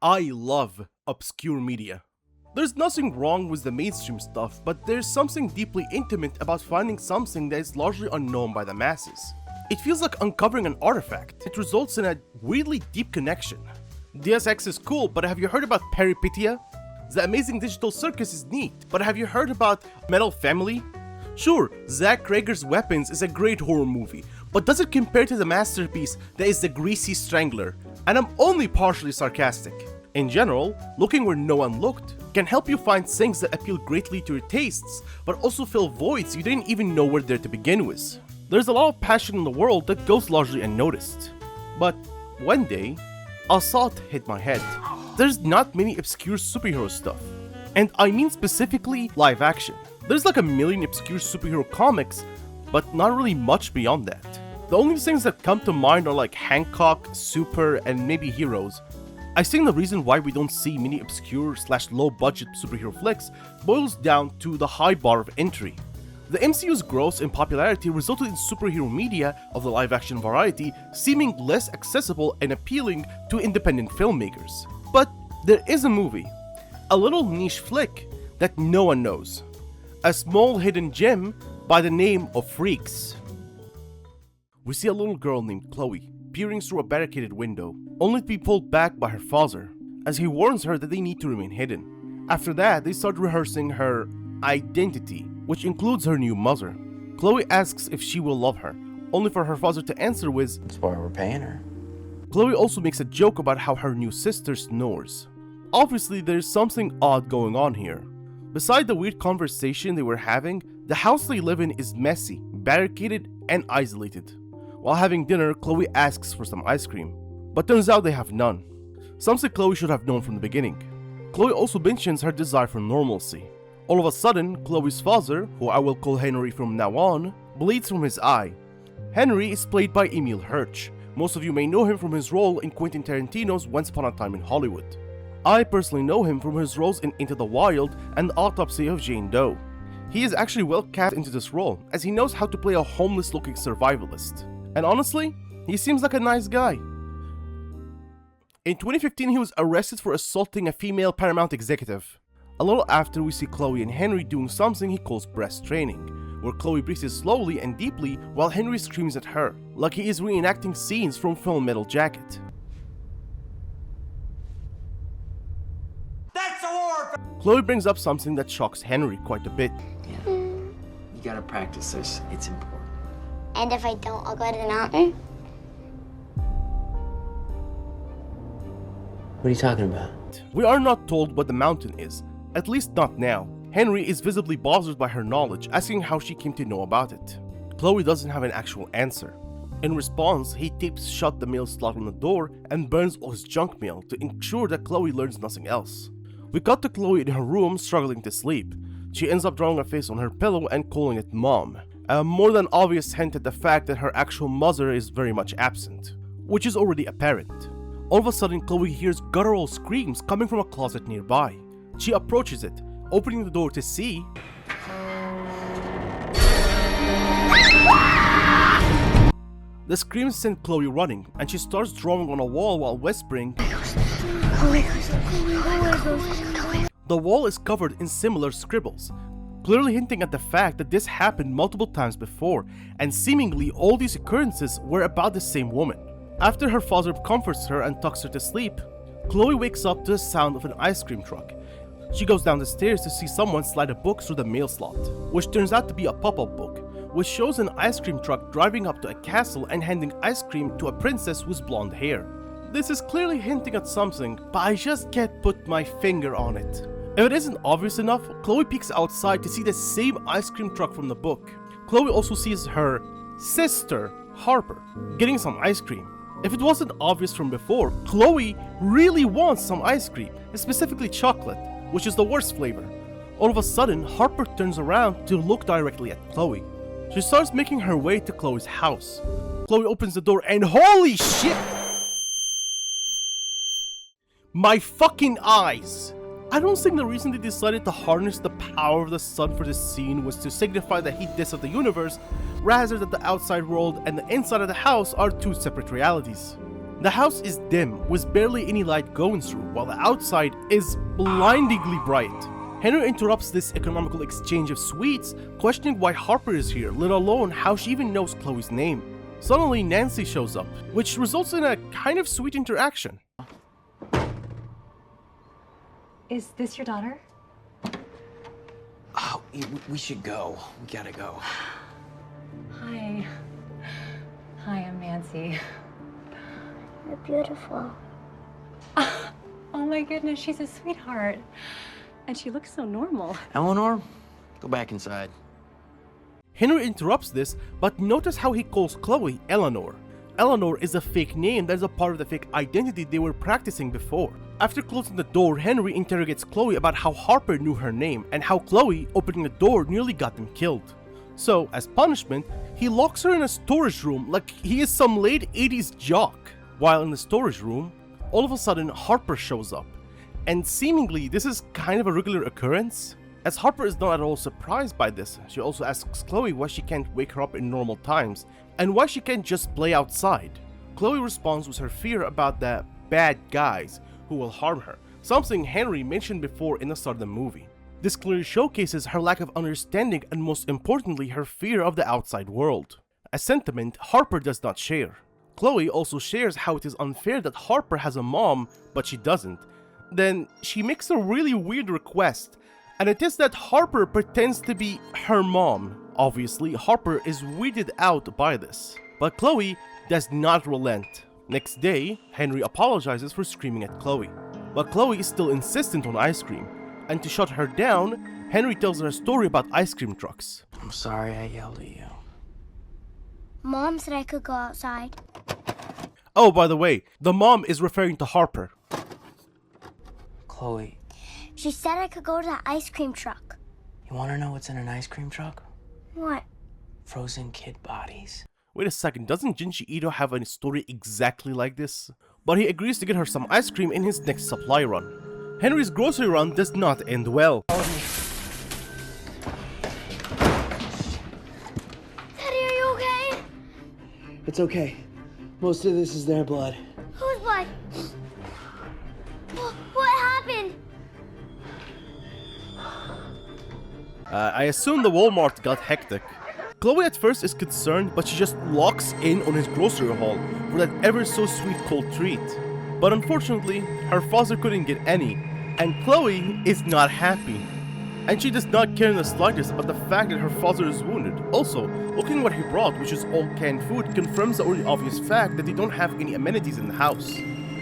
I love obscure media. There's nothing wrong with the mainstream stuff, but there's something deeply intimate about finding something that is largely unknown by the masses. It feels like uncovering an artifact. It results in a weirdly deep connection. Deus Ex is cool, but have you heard about Peripetia? The Amazing Digital Circus is neat, but have you heard about Metal Family? Sure, Zack Cregger's Weapons is a great horror movie, but does it compare to the masterpiece that is The Greasy Strangler? And I'm only partially sarcastic. In general, looking where no one looked can help you find things that appeal greatly to your tastes, but also fill voids you didn't even know were there to begin with. There's a lot of passion in the world that goes largely unnoticed. But one day, a thought hit my head. There's not many obscure superhero stuff. And I mean specifically live action. There's like a million obscure superhero comics, but not really much beyond that. The only things that come to mind are like Hancock, Super, and maybe Heroes. I think the reason why we don't see many obscure / low budget superhero flicks boils down to the high bar of entry. The MCU's growth in popularity resulted in superhero media of the live action variety seeming less accessible and appealing to independent filmmakers. But there is a movie, a little niche flick that no one knows. A small hidden gem by the name of Freaks. We see a little girl named Chloe peering through a barricaded window, only to be pulled back by her father, as he warns her that they need to remain hidden. After that, they start rehearsing her identity, which includes her new mother. Chloe asks if she will love her, only for her father to answer with, "That's why we're paying her." Chloe also makes a joke about how her new sister snores. Obviously, there's something odd going on here. Beside the weird conversation they were having, the house they live in is messy, barricaded, and isolated. While having dinner, Chloe asks for some ice cream, but turns out they have none. Something Chloe should have known from the beginning. Chloe also mentions her desire for normalcy. All of a sudden, Chloe's father, who I will call Henry from now on, bleeds from his eye. Henry is played by Emil Hirsch. Most of you may know him from his role in Quentin Tarantino's Once Upon a Time in Hollywood. I personally know him from his roles in Into the Wild and The Autopsy of Jane Doe. He is actually well cast into this role, as he knows how to play a homeless-looking survivalist. And honestly, he seems like a nice guy. In 2015, he was arrested for assaulting a female Paramount executive. A little after, we see Chloe and Henry doing something he calls breast training, where Chloe breathes slowly and deeply while Henry screams at her, like he is reenacting scenes from Full Metal Jacket. That's a war! Chloe brings up something that shocks Henry quite a bit. Yeah. You gotta practice this. It's important. And if I don't, I'll go to the mountain? What are you talking about? We are not told what the mountain is, at least not now. Henry is visibly bothered by her knowledge, asking how she came to know about it. Chloe doesn't have an actual answer. In response, he tapes shut the mail slot on the door and burns all his junk mail to ensure that Chloe learns nothing else. We cut to Chloe in her room struggling to sleep. She ends up drawing a face on her pillow and calling it Mom. A more than obvious hint at the fact that her actual mother is very much absent, which is already apparent. All of a sudden, Chloe hears guttural screams coming from a closet nearby. She approaches it, opening the door to see the screams send Chloe running, and she starts drawing on a wall while whispering. The wall is covered in similar scribbles, clearly hinting at the fact that this happened multiple times before, and seemingly all these occurrences were about the same woman. After her father comforts her and tucks her to sleep, Chloe wakes up to the sound of an ice cream truck. She goes down the stairs to see someone slide a book through the mail slot, which turns out to be a pop-up book, which shows an ice cream truck driving up to a castle and handing ice cream to a princess with blonde hair. This is clearly hinting at something, but I just can't put my finger on it. If it isn't obvious enough, Chloe peeks outside to see the same ice cream truck from the book. Chloe also sees her sister, Harper, getting some ice cream. If it wasn't obvious from before, Chloe really wants some ice cream, specifically chocolate, which is the worst flavor. All of a sudden, Harper turns around to look directly at Chloe. She starts making her way to Chloe's house. Chloe opens the door and holy shit! My fucking eyes! I don't think the reason they decided to harness the power of the sun for this scene was to signify the heatness of the universe, rather that the outside world and the inside of the house are two separate realities. The house is dim, with barely any light going through, while the outside is blindingly bright. Henry interrupts this economical exchange of sweets, questioning why Harper is here, let alone how she even knows Chloe's name. Suddenly, Nancy shows up, which results in a kind of sweet interaction. Is this your daughter? Oh, we should go. We gotta go. Hi. Hi, I'm Nancy. You're beautiful. Oh my goodness, she's a sweetheart. And she looks so normal. Eleanor, go back inside. Henry interrupts this, but notice how he calls Chloe Eleanor. Eleanor is a fake name that is a part of the fake identity they were practicing before. After closing the door, Henry interrogates Chloe about how Harper knew her name and how Chloe, opening the door, nearly got them killed. So, as punishment, he locks her in a storage room like he is some late 80s jock. While in the storage room, all of a sudden Harper shows up. And seemingly this is kind of a regular occurrence. As Harper is not at all surprised by this, she also asks Chloe why she can't wake her up in normal times and why she can't just play outside. Chloe responds with her fear about the bad guys who will harm her, something Henry mentioned before in the start of the movie. This clearly showcases her lack of understanding and most importantly her fear of the outside world, a sentiment Harper does not share. Chloe also shares how it is unfair that Harper has a mom but she doesn't. Then she makes a really weird request, and it is that Harper pretends to be her mom. Obviously, Harper is weirded out by this, but Chloe does not relent. Next day, Henry apologizes for screaming at Chloe, but Chloe is still insistent on ice cream, and to shut her down, Henry tells her a story about ice cream trucks. I'm sorry I yelled at you. Mom said I could go outside. Oh, by the way, the mom is referring to Harper. Chloe, She said I could go to the ice cream truck. you want to know what's in an ice cream truck? What? Frozen kid bodies. Wait a second, doesn't Junji Ito have a story exactly like this? But he agrees to get her some ice cream in his next supply run. Henry's grocery run does not end well. Daddy, are you okay? It's okay. Most of this is their blood. Whose blood? What happened? I assume the Walmart got hectic. Chloe at first is concerned, but she just locks in on his grocery haul for that ever so sweet cold treat. But unfortunately, her father couldn't get any, and Chloe is not happy. And she does not care in the slightest about the fact that her father is wounded. Also, looking what he brought, which is all canned food, confirms the already obvious fact that they don't have any amenities in the house.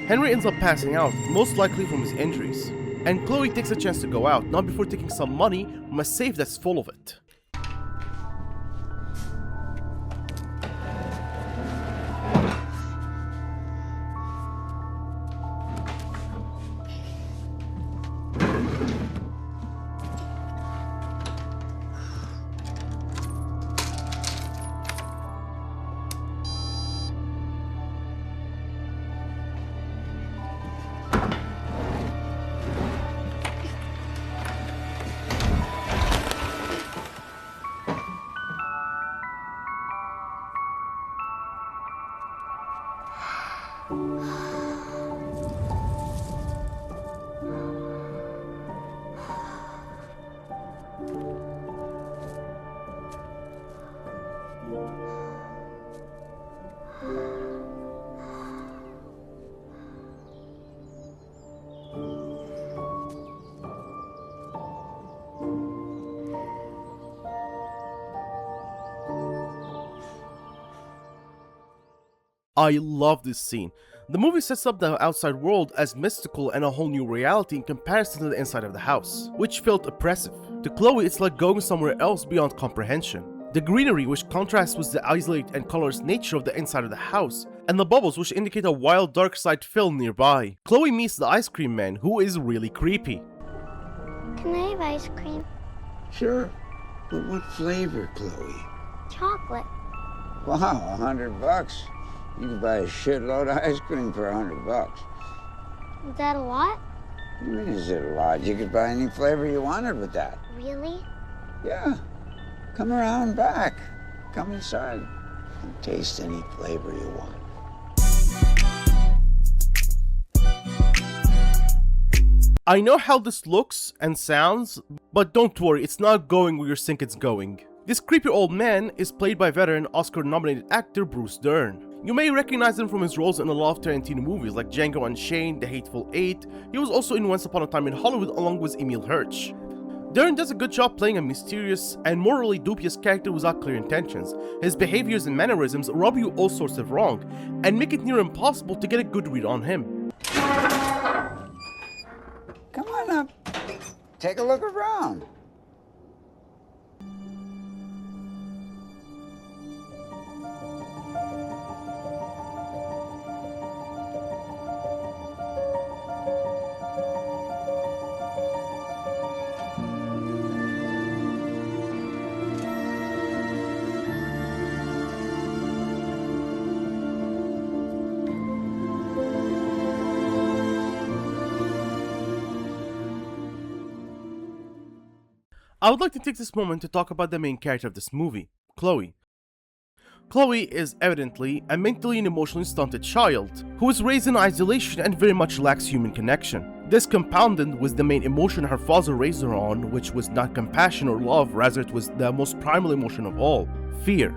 Henry ends up passing out, most likely from his injuries. And Chloe takes a chance to go out, not before taking some money from a safe that's full of it. I love this scene. The movie sets up the outside world as mystical and a whole new reality in comparison to the inside of the house, which felt oppressive. To Chloe, it's like going somewhere else beyond comprehension. The greenery, which contrasts with the isolated and colorless nature of the inside of the house, and the bubbles, which indicate a wild dark side film nearby. Chloe meets the ice cream man, who is really creepy. Can I have ice cream? Sure. But what flavor, Chloe? Chocolate. Wow, $100. You could buy a shitload of ice cream for $100. Is that a lot? What do you mean, is it a lot? You could buy any flavor you wanted with that. Really? Yeah. Come around back. Come inside and taste any flavor you want. I know how this looks and sounds, but don't worry, it's not going where you think it's going. This creepy old man is played by veteran Oscar-nominated actor Bruce Dern. You may recognize him from his roles in a lot of Tarantino movies like Django Unchained, The Hateful Eight. He was also in Once Upon a Time in Hollywood along with Emil Hirsch. Dern does a good job playing a mysterious and morally dubious character without clear intentions. His behaviors and mannerisms rub you all sorts of wrong, and make it near impossible to get a good read on him. Come on up. Take a look around. I would like to take this moment to talk about the main character of this movie, Chloe. Chloe is evidently a mentally and emotionally stunted child who was raised in isolation and very much lacks human connection. This compounded with the main emotion her father raised her on, which was not compassion or love, rather it was the most primal emotion of all, fear.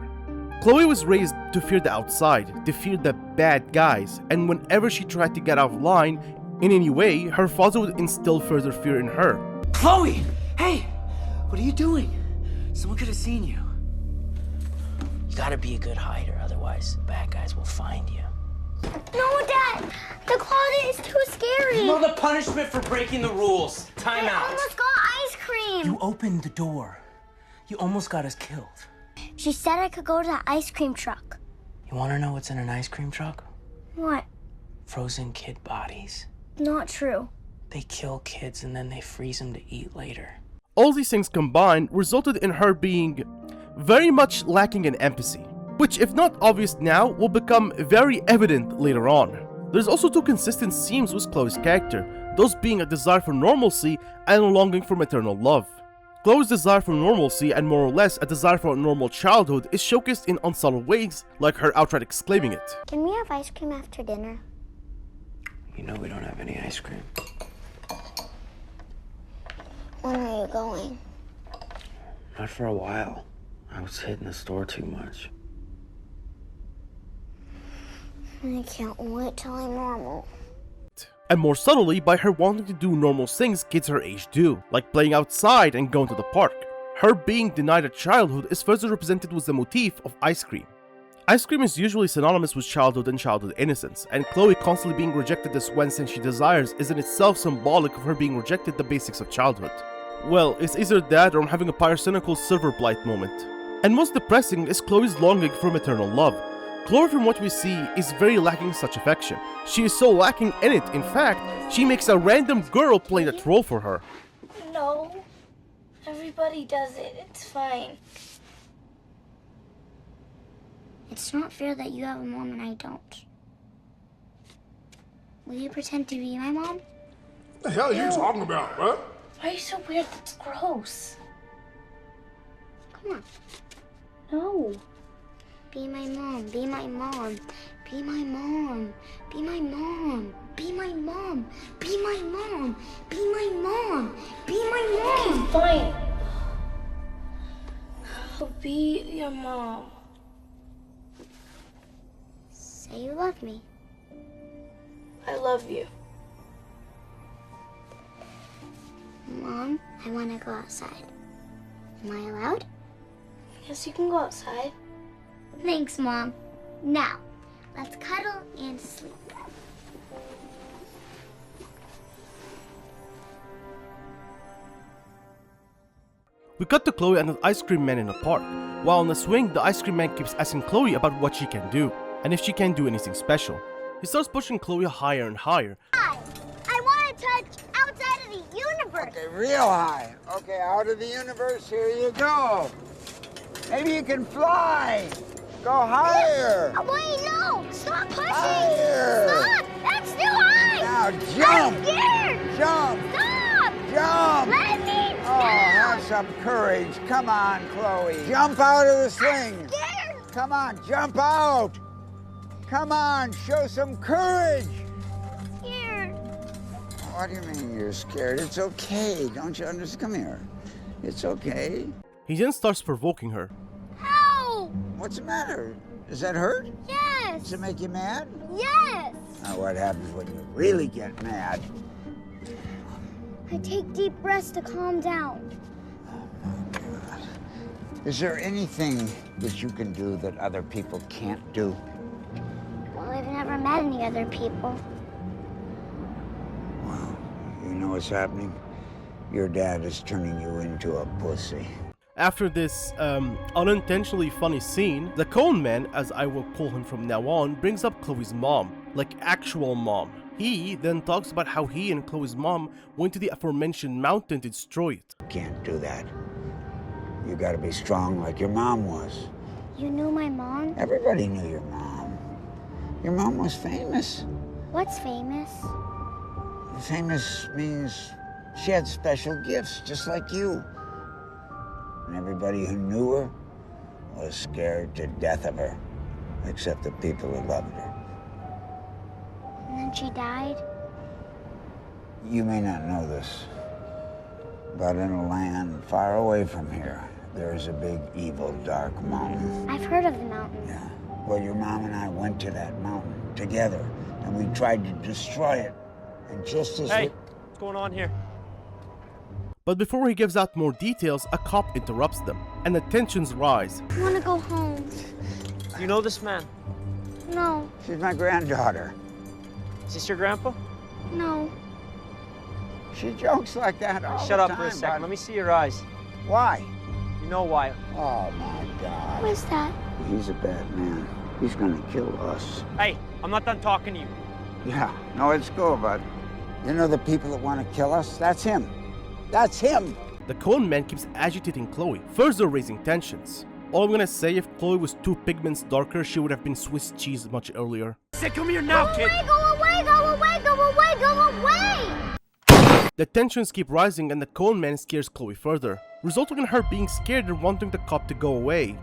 Chloe was raised to fear the outside, to fear the bad guys, and whenever she tried to get out of line in any way, her father would instill further fear in her. Chloe! Hey! What are you doing? Someone could have seen you. You gotta be a good hider, otherwise bad guys will find you. No, Dad! The closet is too scary! You know the punishment for breaking the rules. Time I out. almost got ice cream! You opened the door. You almost got us killed. She said I could go to the ice cream truck. You wanna know what's in an ice cream truck? What? Frozen kid bodies. Not true. They kill kids and then they freeze them to eat later. All these things combined resulted in her being very much lacking in empathy, which if not obvious now, will become very evident later on. There's also two consistent themes with Chloe's character, those being a desire for normalcy and a longing for maternal love. Chloe's desire for normalcy and more or less a desire for a normal childhood is showcased in unsubtle ways, like her outright exclaiming it. Can we have ice cream after dinner? You know we don't have any ice cream. When are you going? Not for a while. I was hitting the store too much. I can't wait till I'm normal. And more subtly by her wanting to do normal things kids her age do, like playing outside and going to the park. Her being denied a childhood is further represented with the motif of ice cream. Ice cream is usually synonymous with childhood and childhood innocence, and Chloe constantly being rejected this one thing she desires is in itself symbolic of her being rejected the basics of childhood. Well, it's either that or I'm having a pyrocynical silver blight moment. And most depressing is Chloe's longing for maternal love. Chloe, from what we see, is very lacking such affection. She is so lacking in it, in fact, she makes a random girl play that role for her. No. Everybody does it. It's fine. It's not fair that you have a mom and I don't. Will you pretend to be my mom? What the hell are you talking about, bro? Why are you so weird? That's gross. Come on. No. Be my mom. Be my mom. Be my mom. Be my mom. Be my mom. Be my mom. Be my mom. Be my mom. Okay, fine. I'll be your mom. Say you love me. I love you. Mom, I want to go outside. Am I allowed? Yes, you can go outside. Thanks, Mom. Now, let's cuddle and sleep. We cut to Chloe and the ice cream man in the park. While on the swing, the ice cream man keeps asking Chloe about what she can do, and if she can do anything special. He starts pushing Chloe higher and higher. I want to touch outside of the universe. Okay, real high. Okay, out of the universe, here you go. Maybe you can fly. Go higher. Wait, no! Stop pushing! Higher. Stop! That's too high! Now jump. I'm scared! Jump. Stop! Jump. Let me Oh, down! have some courage. Come on, Chloe. Jump out of the swing. Scared! Come on, jump out. Come on, show some courage. Scared. What do you mean you're scared? It's okay. Don't you understand? Come here. It's okay. He then starts provoking her. Ow! What's the matter? Does that hurt? Yes! Does it make you mad? Yes! Now, what happens when you really get mad? I take deep breaths to calm down. Is there anything that you can do that other people can't do? Well, I've never met any other people. Well, you know what's happening? Your dad is turning you into a pussy. After this unintentionally funny scene, the Cone Man, as I will call him from now on, brings up Chloe's mom, like actual mom. He then talks about how he and Chloe's mom went to the aforementioned mountain to destroy it. You can't do that. You gotta be strong like your mom was. You knew my mom? Everybody knew your mom. Your mom was famous. What's famous? Famous means she had special gifts, just like you. And everybody who knew her was scared to death of her, except the people who loved her. And then she died? You may not know this, but in a land far away from here, there is a big, evil, dark mountain. I've heard of the mountain. Yeah. Well, your mom and I went to that mountain together, and we tried to destroy it. And just as what's going on here? But before he gives out more details, a cop interrupts them, and the tensions rise. I want to go home. You know this man? No, She's my granddaughter. Is this your grandpa? no. She jokes like that all Shut the up time, for a second. but Let me see your eyes. Why? You know why. Oh, my God. Who is that? He's a bad man. He's gonna kill us. Hey, I'm not done talking to you. Yeah, no, it's cool, but you know the people that want to kill us? That's him. That's him. The Cone Man keeps agitating Chloe, further raising tensions. All I'm gonna say, if Chloe was 2 pigments darker, she would have been Swiss cheese much earlier. Say, come here now, kid. Go away, go away, go away, go away! The tensions keep rising and the Cone Man scares Chloe further, resulting in her being scared and wanting the cop to go away.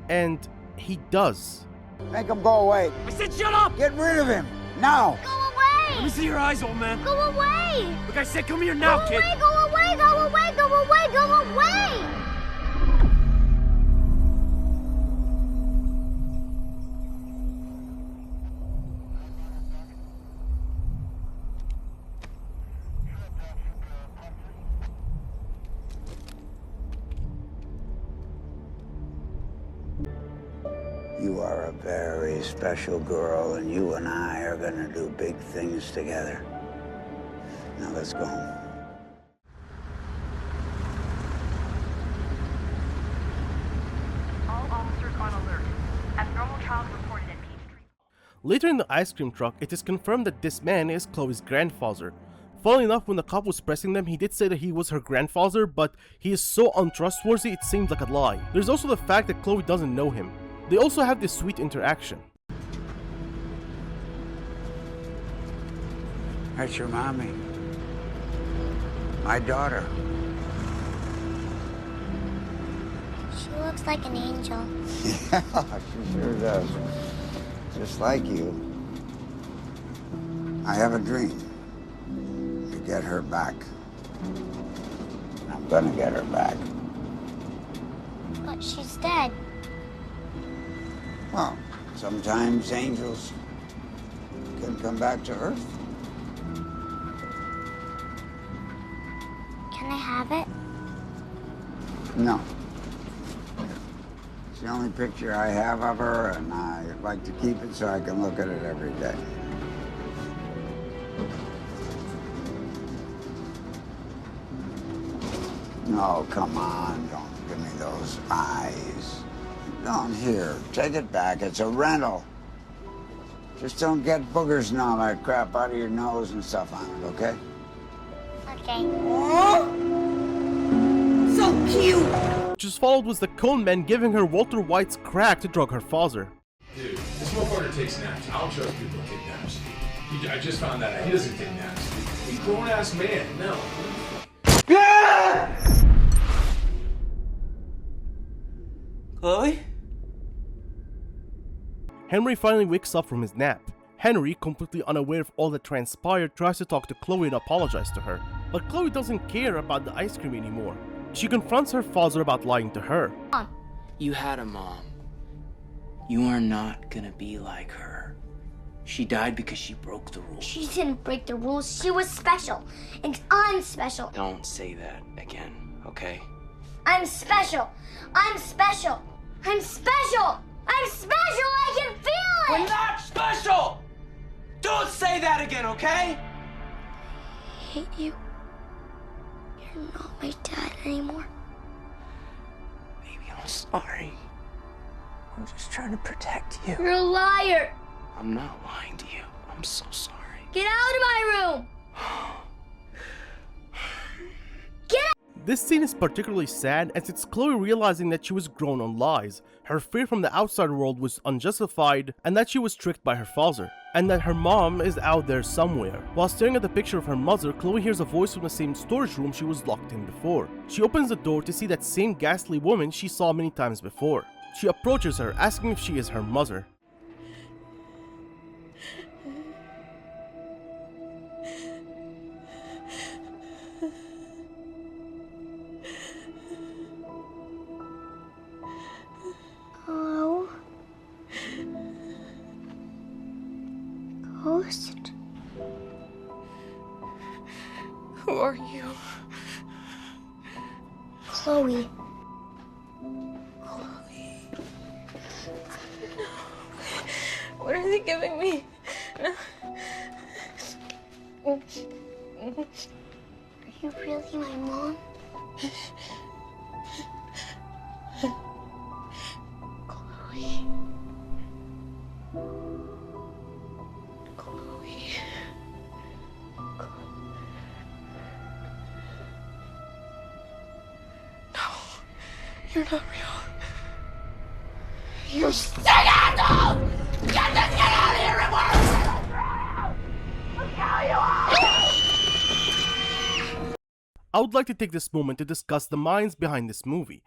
And he does. Make him go away. I said shut up! Get rid of him. Now. Go away! Let me see your eyes, old man. Go away! Look, I said come here now, kid. Go away, go away, go away, go away! You are a very special girl, and you and I are gonna do big things together. Now let's go home. All officers on alert. Abnormal child reported at Peachtree. Later in the ice cream truck, it is confirmed that this man is Chloe's grandfather. Funnily enough, when the cop was pressing them, he did say that he was her grandfather, but he is so untrustworthy it seems like a lie. There's also the fact that Chloe doesn't know him. They also have this sweet interaction. That's your mommy. My daughter. She looks like an angel. Yeah, she sure does. Just like you. I have a dream. To get her back. And I'm gonna get her back. But she's dead. Well, sometimes angels can come back to Earth. Can I have it? No. It's the only picture I have of her, and I like to keep it so I can look at it every day. No, come on, don't give me those eyes. Don't, here, take it back, it's a rental. Just don't get boogers and all that crap out of your nose and stuff on it, okay? Okay. So cute! What just followed was the Cone Man giving her Walter White's crack to drug her father. Dude, this motherfucker takes naps. I don't trust people that take naps. I just found that out. He doesn't take naps. He's a grown-ass man. No. Chloe? Henry finally wakes up from his nap. Henry, completely unaware of all that transpired, tries to talk to Chloe and apologize to her, but Chloe doesn't care about the ice cream anymore. She confronts her father about lying to her. You had a mom. You are not gonna be like her. She died because she broke the rules. She didn't break the rules. She was special. And I'm special. Don't say that again, okay? I'm special. I'm special. I'm special. I'm special. I can feel it. We're not special! Don't say that again, okay? I hate you. You're not my dad anymore. Baby, I'm sorry. I'm just trying to protect you. You're a liar. I'm not lying to you. I'm so sorry. Get out of my room. This scene is particularly sad as it's Chloe realizing that she was grown on lies, her fear from the outside world was unjustified, and that she was tricked by her father, and that her mom is out there somewhere. While staring at the picture of her mother, Chloe hears a voice from the same storage room she was locked in before. She opens the door to see that same ghastly woman she saw many times before. She approaches her, asking if she is her mother. Hello? Ghost? Who are you? Chloe. What are they giving me? Are you really my mom? Chloe. Chloe. No, you're not real. You're skedaddle! Get the shit out of here and I would like to take this moment to discuss the minds behind this movie.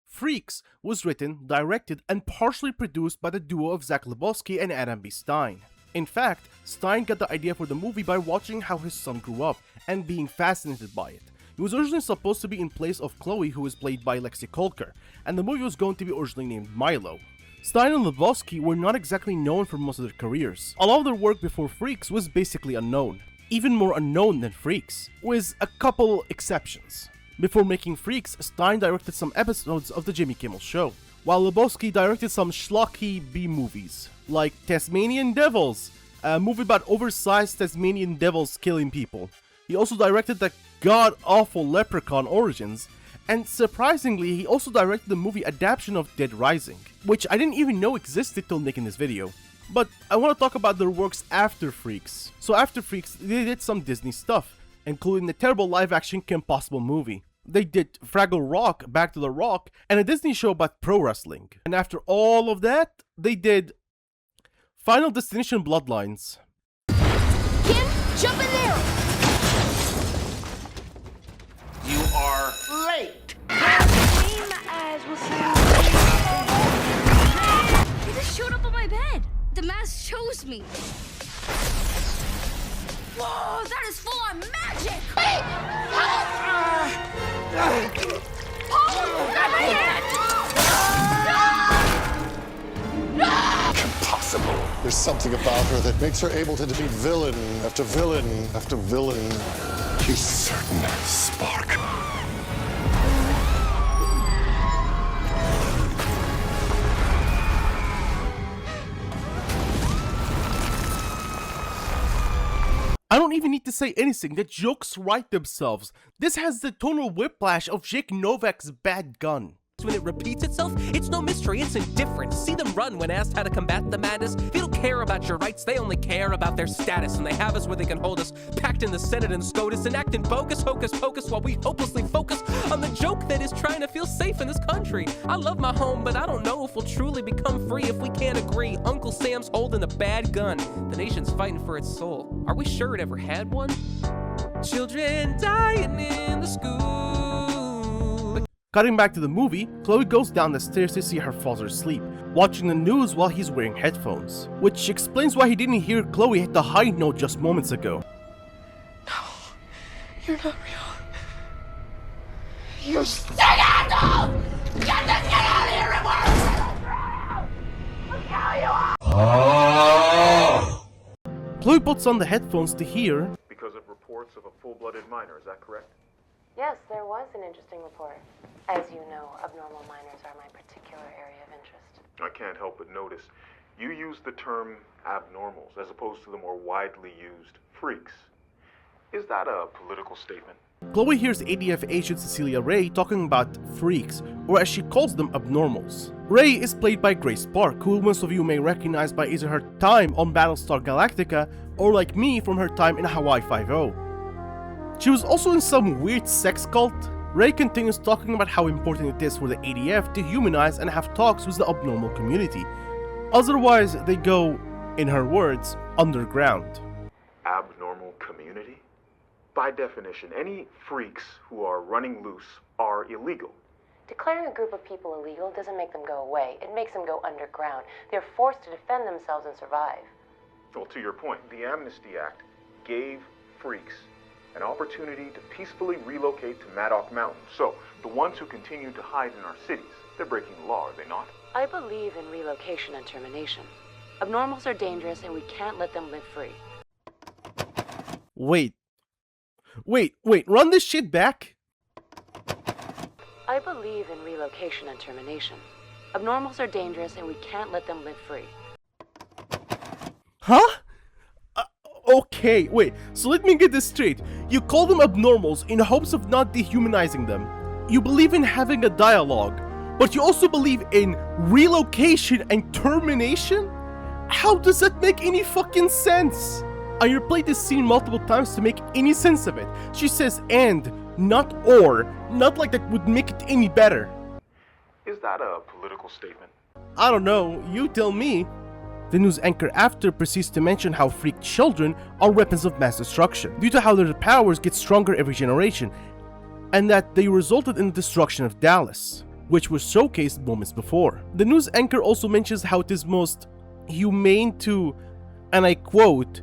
Freaks was written, directed, and partially produced by the duo of Zach Lebowski and Adam B. Stein. In fact, Stein got the idea for the movie by watching how his son grew up and being fascinated by it. He was originally supposed to be in place of Chloe, who was played by Lexi Kolker, and the movie was going to be originally named Milo. Stein and Lebowski were not exactly known for most of their careers. A lot of their work before Freaks was basically unknown. Even more unknown than Freaks, with a couple exceptions. Before making Freaks, Stein directed some episodes of The Jimmy Kimmel Show, while Lebowski directed some schlocky B-movies, like Tasmanian Devils, a movie about oversized Tasmanian devils killing people. He also directed the god-awful Leprechaun Origins, and surprisingly, he also directed the movie adaptation of Dead Rising, which I didn't even know existed till making this video. But I want to talk about their works after Freaks. So after Freaks, they did some Disney stuff, including the terrible live-action Kim Possible movie. They did Fraggle Rock, Back to the Rock, and a Disney show about pro wrestling. And after all of that, they did Final Destination Bloodlines. Kim, jump in there! You are late. He just showed up on my bed. The mask chose me. Whoa, that is full on magic! Impossible. There's something about her that makes her able to defeat villain after villain after villain. She's certain spark. I don't even need to say anything, the jokes write themselves. This has the tonal whiplash of Jake Novak's Bad Gun. When it repeats itself, it's no mystery, it's indifferent. See them run when asked how to combat the madness. They don't care about your rights, they only care about their status. And they have us where they can hold us, packed in the Senate and SCOTUS, and acting bogus, hocus pocus, while we hopelessly focus on the joke that is trying to feel safe in this country. I love my home, but I don't know if we'll truly become free if we can't agree. Uncle Sam's holding a bad gun. The nation's fighting for its soul. Are we sure it ever had one? Children dying in the school. Cutting back to the movie, Chloe goes down the stairs to see her father asleep. watching the news while he's wearing headphones, which explains why he didn't hear Chloe hit the high note just moments ago. No, you're not real. You sick asshole! Get this kid out of here and we'll kill you all! Chloe puts on the headphones to hear. Because of reports of a full-blooded minor, is that correct? Yes, there was an interesting report. As you know, abnormal minors are my particular area of interest. I can't help but notice you use the term abnormals as opposed to the more widely used freaks. Is that a political statement? Chloe hears ADF agent Cecilia Ray talking about freaks, or as she calls them, abnormals. Ray is played by Grace Park, who most of you may recognize by either her time on Battlestar Galactica, or like me from her time in Hawaii Five-0. She was also in some weird sex cult. Ray continues talking about how important it is for the ADF to humanize and have talks with the abnormal community. Otherwise, they go, in her words, underground. Abnormal community? By definition, any freaks who are running loose are illegal. Declaring a group of people illegal doesn't make them go away. It makes them go underground. They're forced to defend themselves and survive. Well, to your point, the Amnesty Act gave freaks an opportunity to peacefully relocate to Madoc Mountain. So, the ones who continue to hide in our cities, they're breaking the law, are they not? I believe in relocation and termination. Abnormals are dangerous and we can't let them live free. Wait, run this shit back? I believe in relocation and termination. Abnormals are dangerous and we can't let them live free. Huh? Okay, wait, so let me get this straight. You call them abnormals in hopes of not dehumanizing them. You believe in having a dialogue, but you also believe in relocation and termination? How does that make any fucking sense? I replayed this scene multiple times to make any sense of it. She says and, not or. Not like that would make it any better. Is that a political statement? I don't know, you tell me. The news anchor after proceeds to mention how freak children are weapons of mass destruction, due to how their powers get stronger every generation, and that they resulted in the destruction of Dallas, which was showcased moments before. The news anchor also mentions how it is most humane to, and I quote,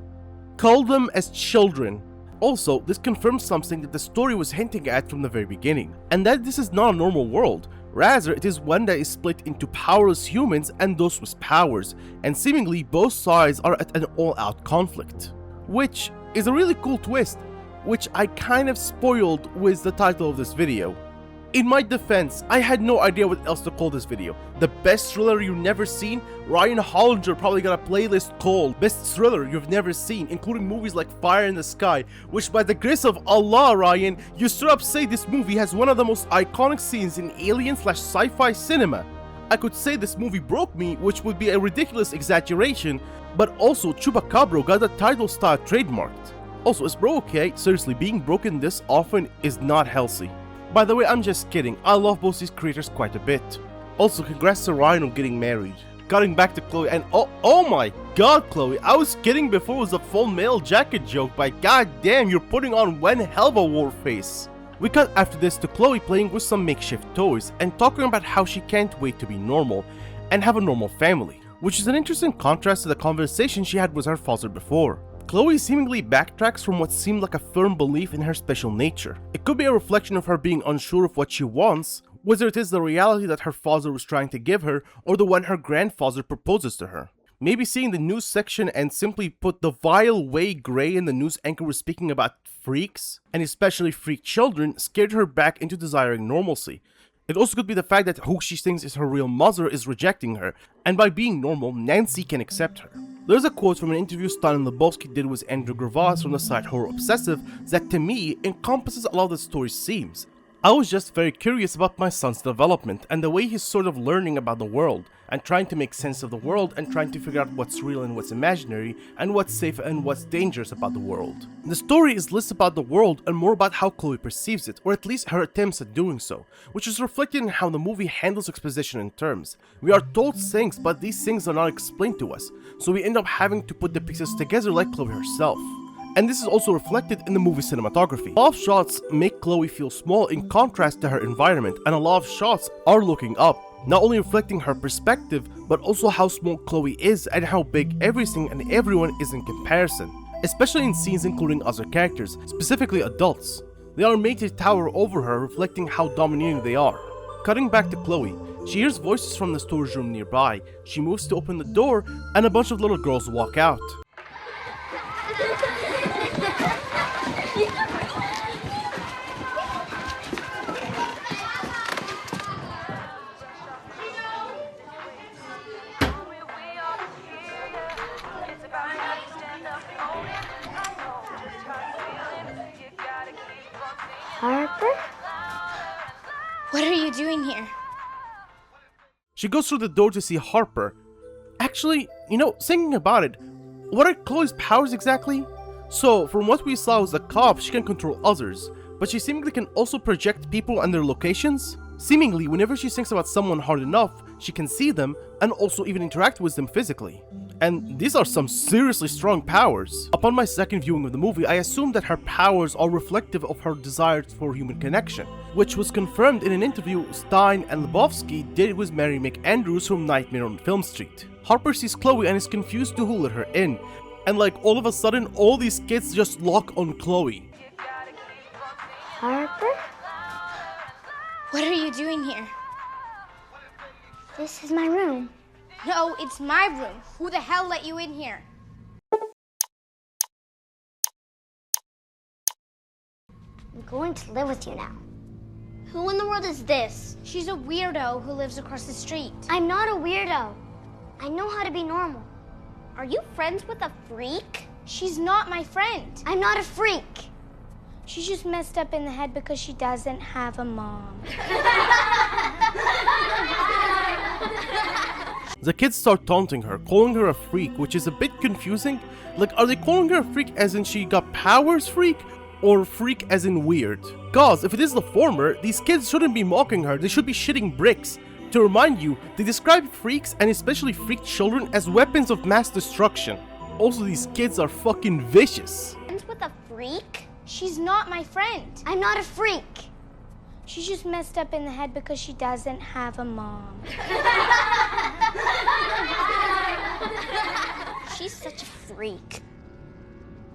call them as children. Also, this confirms something that the story was hinting at from the very beginning, and that this is not a normal world. Rather, it is one that is split into powerless humans and those with powers, and seemingly both sides are at an all-out conflict. Which is a really cool twist, which I kind of spoiled with the title of this video. In my defense, I had no idea what else to call this video. The best thriller you've never seen? Ryan Hollinger probably got a playlist called Best Thriller You've Never Seen, including movies like Fire in the Sky, which by the grace of Allah, Ryan, you straight up say this movie has one of the most iconic scenes in alien/sci-fi cinema. I could say this movie broke me, which would be a ridiculous exaggeration, but also Chupacabra got the title style trademarked. Also, is bro okay? Seriously, being broken this often is not healthy. By the way, I'm just kidding, I love both these creators quite a bit. Also, congrats to Ryan on getting married. Cutting back to Chloe, and oh my god, Chloe, I was kidding before it was a full male jacket joke, but god damn, you're putting on one hell of a war face. We cut after this to Chloe playing with some makeshift toys, and talking about how she can't wait to be normal, and have a normal family, which is an interesting contrast to the conversation she had with her father before. Chloe seemingly backtracks from what seemed like a firm belief in her special nature. It could be a reflection of her being unsure of what she wants, whether it is the reality that her father was trying to give her, or the one her grandfather proposes to her. Maybe seeing the news section and simply put the vile way Gray and the news anchor was speaking about freaks, and especially freak children, scared her back into desiring normalcy. It also could be the fact that who she thinks is her real mother is rejecting her, and by being normal, Nancy can accept her. There's a quote from an interview Stan Lebowski did with Andrew Gervais from the site Horror Obsessive that to me encompasses a lot of the story's themes. I was just very curious about my son's development and the way he's sort of learning about the world and trying to make sense of the world and trying to figure out what's real and what's imaginary and what's safe and what's dangerous about the world. The story is less about the world and more about how Chloe perceives it, or at least her attempts at doing so, which is reflected in how the movie handles exposition and terms. We are told things, but these things are not explained to us, so we end up having to put the pieces together like Chloe herself. And this is also reflected in the movie cinematography. A lot of shots make Chloe feel small in contrast to her environment, and a lot of shots are looking up. not only reflecting her perspective, but also how small Chloe is and how big everything and everyone is in comparison, especially in scenes including other characters, specifically adults. They are made to tower over her, reflecting how domineering they are. Cutting back to Chloe, she hears voices from the storage room nearby. She moves to open the door, and a bunch of little girls walk out. Harper? What are you doing here? She goes through the door to see Harper. Actually, thinking about it, what are Chloe's powers exactly? So, from what we saw as a cop, she can control others, but she seemingly can also project people and their locations. Seemingly, whenever she thinks about someone hard enough, she can see them and also even interact with them physically. And these are some seriously strong powers. Upon my second viewing of the movie, I assumed that her powers are reflective of her desire for human connection, which was confirmed in an interview Stein and Lebowski did with Mary McAndrews from Nightmare on Film Street. Harper sees Chloe and is confused to who let her in, and all of a sudden, all these kids just lock on Chloe. Harper? What are you doing here? This is my room. No, it's my room. Who the hell let you in here? I'm going to live with you now. Who in the world is this? She's a weirdo who lives across the street. I'm not a weirdo. I know how to be normal. Are you friends with a freak? She's not my friend. I'm not a freak. She's just messed up in the head because she doesn't have a mom. The kids start taunting her, calling her a freak, which is a bit confusing. Are they calling her a freak as in she got powers freak, or freak as in weird? Cause if it is the former, these kids shouldn't be mocking her, they should be shitting bricks. To remind you, they describe freaks, and especially freak children, as weapons of mass destruction. Also, these kids are fucking vicious. Friends with a freak? She's not my friend. I'm not a freak. She's just messed up in the head because she doesn't have a mom. She's such a freak.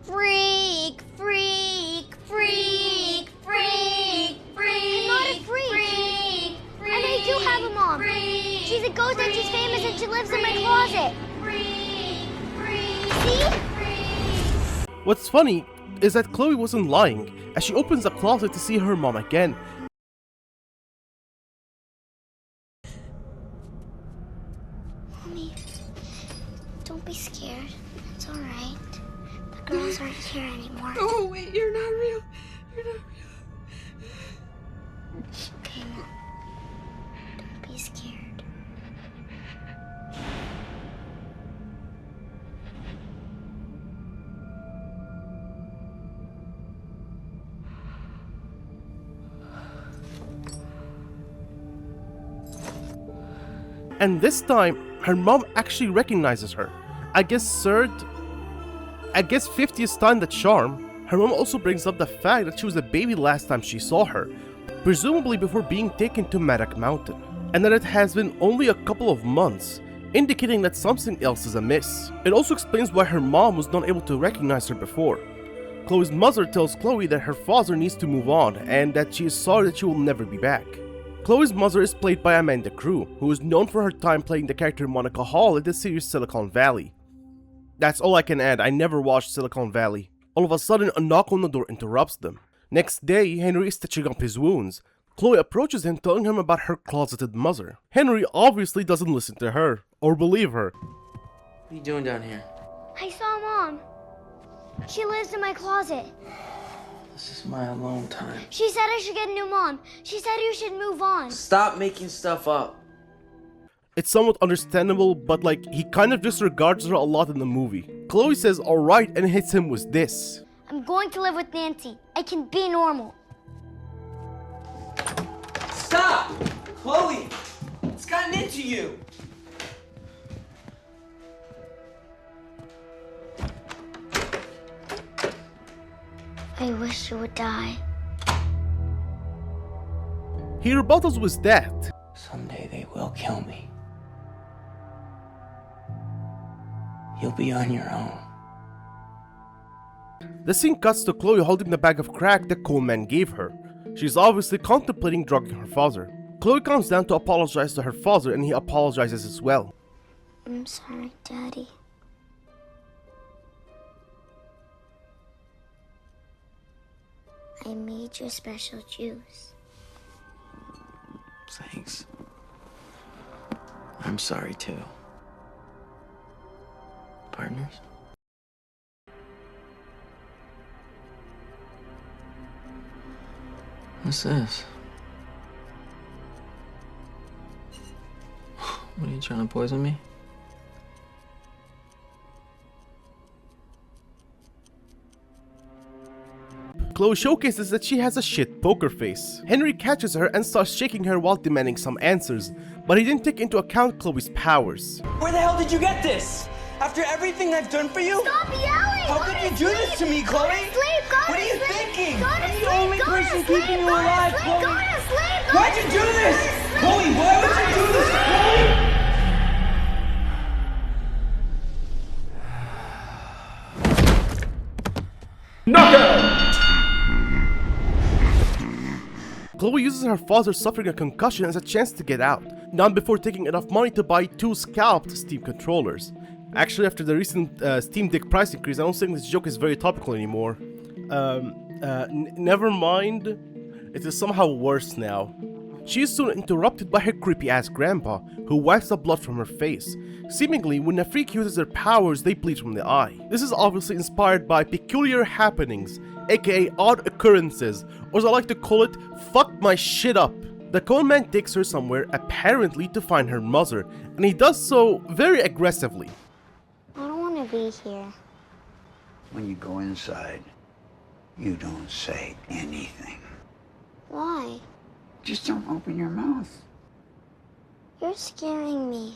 Freak, freak, freak, freak, freak. I'm not a freak. Freak, freak, and I do have a mom. Freak, she's a ghost and she's famous and she lives in my closet. Freak, freak. See? Freak. What's funny is that Chloe wasn't lying, as she opens the closet to see her mom again. Mommy, don't be scared. It's all right. The girls aren't here anymore. Oh, wait, you're not real. You're not real. Okay, Mom. Don't be scared. And this time, her mom actually recognizes her. I guess 50th time the charm. Her mom also brings up the fact that she was a baby last time she saw her, presumably before being taken to Maddox Mountain, and that it has been only a couple of months, indicating that something else is amiss. It also explains why her mom was not able to recognize her before. Chloe's mother tells Chloe that her father needs to move on, and that she is sorry that she will never be back. Chloe's mother is played by Amanda Crew, who is known for her time playing the character Monica Hall in the series Silicon Valley. That's all I can add, I never watched Silicon Valley. All of a sudden, a knock on the door interrupts them. Next day, Henry is stitching up his wounds. Chloe approaches him, telling him about her closeted mother. Henry obviously doesn't listen to her, or believe her. What are you doing down here? I saw Mom. She lives in my closet. This is my alone time. She said I should get a new mom. She said you should move on. Stop making stuff up. It's somewhat understandable, but he kind of disregards her a lot in the movie. Chloe says alright and hits him with this. I'm going to live with Nancy. I can be normal. Stop! Chloe! It's gotten into you! I wish you would die. He rebuttals with that. Someday they will kill me. You'll be on your own. The scene cuts to Chloe holding the bag of crack the Coleman gave her. She's obviously contemplating drugging her father. Chloe comes down to apologize to her father and he apologizes as well. I'm sorry, Daddy. I made you special juice. Thanks. I'm sorry too. Partners? What's this? What, are you trying to poison me? Chloe showcases that she has a shit poker face. Henry catches her and starts shaking her while demanding some answers, but he didn't take into account Chloe's powers. Where the hell did you get this? After everything I've done for you? Stop yelling! How could you do this to me, Chloe? Go to sleep! Go What to are you sleep. thinking? Go to I'm the sleep. only Go to person sleep. keeping you Go to alive, sleep. Chloe. Go to sleep. Go Why'd to you do sleep. this? Go to sleep. Chloe, why would you do this, Chloe? Knockout! Chloe uses her father suffering a concussion as a chance to get out, not before taking enough money to buy 2 scalped Steam controllers. Actually, after the recent Steam Deck price increase, I don't think this joke is very topical anymore. Never mind. It is somehow worse now. She is soon interrupted by her creepy-ass grandpa, who wipes the blood from her face. Seemingly, when a freak uses their powers, they bleed from the eye. This is obviously inspired by peculiar happenings, aka odd occurrences, or as I like to call it, fuck my shit up. The Coleman takes her somewhere, apparently to find her mother, and he does so very aggressively. I don't want to be here. When you go inside, you don't say anything. Why? Just don't open your mouth. You're scaring me.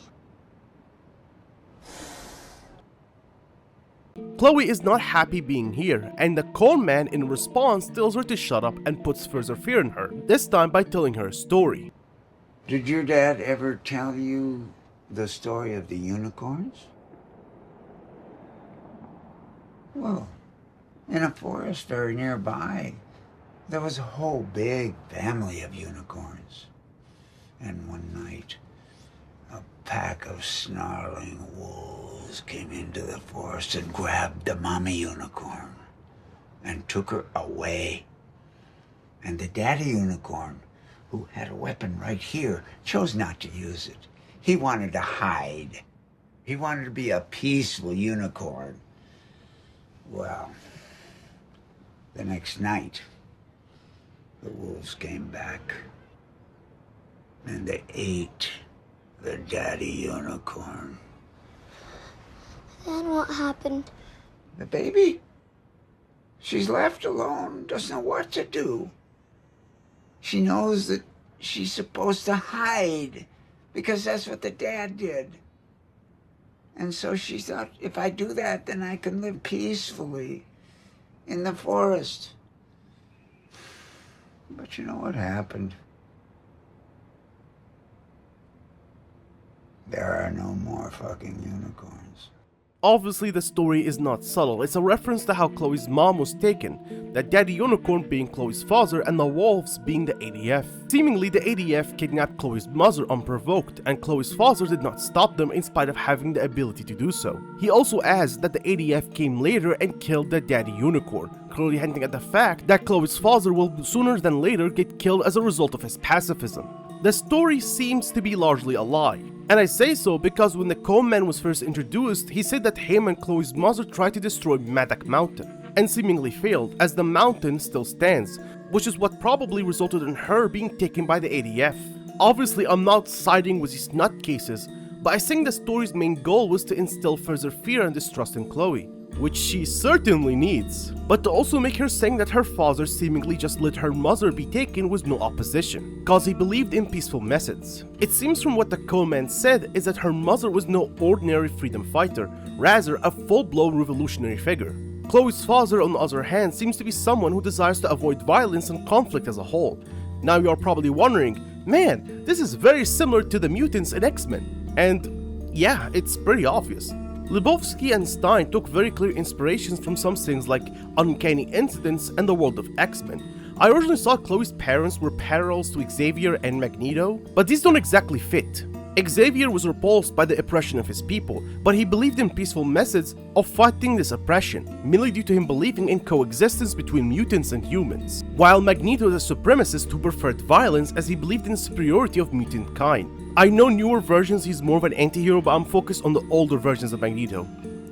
Chloe is not happy being here, and the Coleman in response tells her to shut up and puts further fear in her, this time by telling her a story. Did your dad ever tell you the story of the unicorns? Well, in a forest very nearby, there was a whole big family of unicorns. And one night, a pack of snarling wolves came into the forest and grabbed the mommy unicorn and took her away. And the daddy unicorn, who had a weapon right here, chose not to use it. He wanted to hide. He wanted to be a peaceful unicorn. Well, the next night, the wolves came back, and they ate the daddy unicorn. Then what happened? The baby? She's left alone, doesn't know what to do. She knows that she's supposed to hide, because that's what the dad did. And so she thought, if I do that, then I can live peacefully in the forest. But you know what happened? There are no more fucking unicorns. Obviously, the story is not subtle. It's a reference to how Chloe's mom was taken, the daddy unicorn being Chloe's father and the wolves being the ADF. Seemingly, the ADF kidnapped Chloe's mother unprovoked, and Chloe's father did not stop them in spite of having the ability to do so. He also adds that the ADF came later and killed the daddy unicorn, clearly hinting at the fact that Chloe's father will sooner than later get killed as a result of his pacifism. The story seems to be largely a lie. And I say so because when the Coleman was first introduced, he said that him and Chloe's mother tried to destroy Maddock Mountain, and seemingly failed, as the mountain still stands, which is what probably resulted in her being taken by the ADF. Obviously, I'm not siding with these nutcases, but I think the story's main goal was to instill further fear and distrust in Chloe, which she certainly needs, but to also make her saying that her father seemingly just let her mother be taken with no opposition, cause he believed in peaceful methods. It seems from what the Coleman said is that her mother was no ordinary freedom fighter, rather a full-blown revolutionary figure. Chloe's father, on the other hand, seems to be someone who desires to avoid violence and conflict as a whole. Now you are probably wondering, man, this is very similar to the mutants in X-Men. And yeah, it's pretty obvious. Lebowski and Stein took very clear inspirations from some things like uncanny incidents and the world of X-Men. I originally thought Chloe's parents were parallels to Xavier and Magneto, but these don't exactly fit. Xavier was repulsed by the oppression of his people, but he believed in peaceful methods of fighting this oppression, mainly due to him believing in coexistence between mutants and humans. While Magneto is a supremacist who preferred violence as he believed in the superiority of mutant kind. I know newer versions he's more of an anti-hero, but I'm focused on the older versions of Magneto.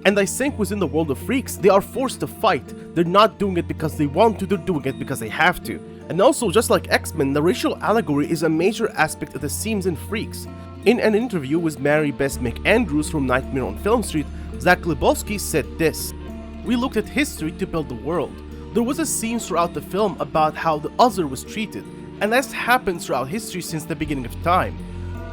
And I think within the world of freaks, they are forced to fight. They're not doing it because they want to, they're doing it because they have to. And also, just like X-Men, the racial allegory is a major aspect of the themes in Freaks. In an interview with Mary Beth McAndrews from Nightmare on Film Street, Zach Lebowski said this: "We looked at history to build the world. There was a scene throughout the film about how the other was treated, and that's happened throughout history since the beginning of time.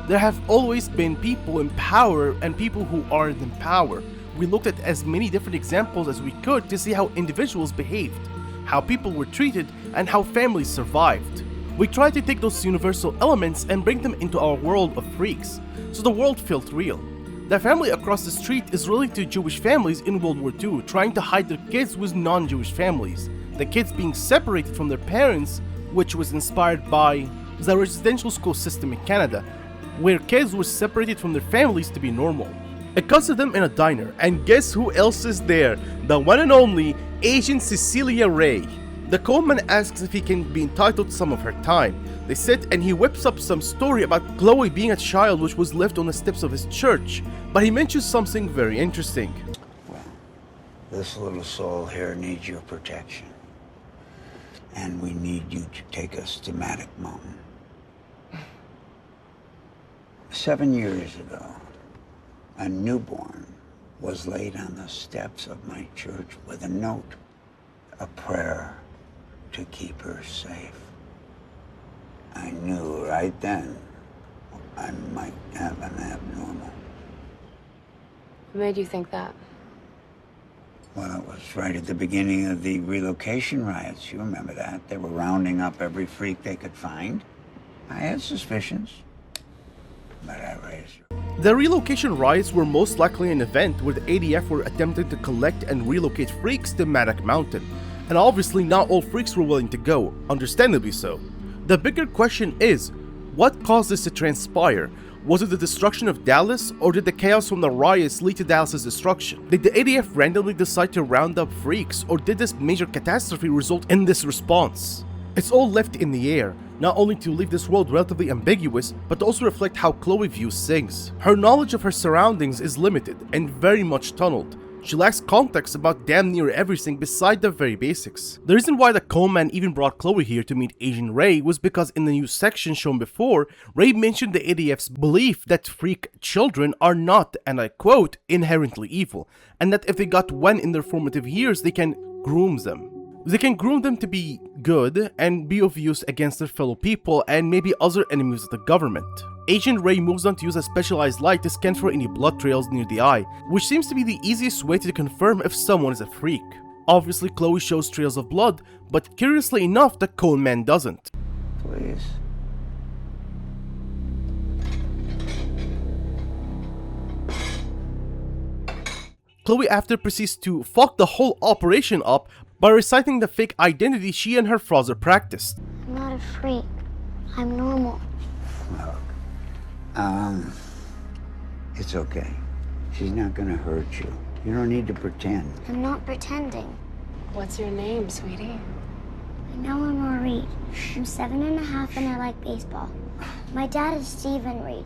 There have always been people in power and people who aren't in power. We looked at as many different examples as we could to see how individuals behaved, how people were treated, and how families survived. We tried to take those universal elements and bring them into our world of freaks, so the world felt real. The family across the street is related to Jewish families in World War II, trying to hide their kids with non-Jewish families. The kids being separated from their parents, which was inspired by the residential school system in Canada, where kids were separated from their families to be normal. It cuts to them in a diner, and guess who else is there? The one and only Agent Cecilia Ray. The Coleman asks if he can be entitled some of her time. They sit and he whips up some story about Chloe being a child which was left on the steps of his church, but he mentions something very interesting. Well, this little soul here needs your protection. And we need you to take us to Maddox Mountain. 7 years ago, a newborn was laid on the steps of my church with a note, a prayer to keep her safe. I knew right then I might have an abnormal. What made you think that? Well, it was right at the beginning of the relocation riots. You remember that? They were rounding up every freak they could find. I had suspicions, but I raised her. The relocation riots were most likely an event where the ADF were attempting to collect and relocate freaks to Maddox Mountain. And obviously not all freaks were willing to go, understandably so. The bigger question is, what caused this to transpire? Was it the destruction of Dallas, or did the chaos from the riots lead to Dallas's destruction? Did the ADF randomly decide to round up freaks, or did this major catastrophe result in this response? It's all left in the air, not only to leave this world relatively ambiguous, but to also reflect how Chloe views things. Her knowledge of her surroundings is limited and very much tunneled. She lacks context about damn near everything beside the very basics. The reason why the Coleman even brought Chloe here to meet Agent Ray was because in the news section shown before, Ray mentioned the ADF's belief that freak children are not, and I quote, inherently evil, and that if they got one in their formative years, they can groom them. They can groom them to be good and be of use against their fellow people and maybe other enemies of the government. Agent Ray moves on to use a specialized light to scan for any blood trails near the eye, which seems to be the easiest way to confirm if someone is a freak. Obviously, Chloe shows trails of blood, but curiously enough, the Coleman doesn't. Please. Chloe after proceeds to fuck the whole operation up by reciting the fake identity she and her father practiced. I'm not a freak. I'm normal. It's okay. She's not gonna hurt you. You don't need to pretend. I'm not pretending. What's your name, sweetie? I know I'm Marie. I'm 7.5 and I like baseball. My dad is Stephen Reed.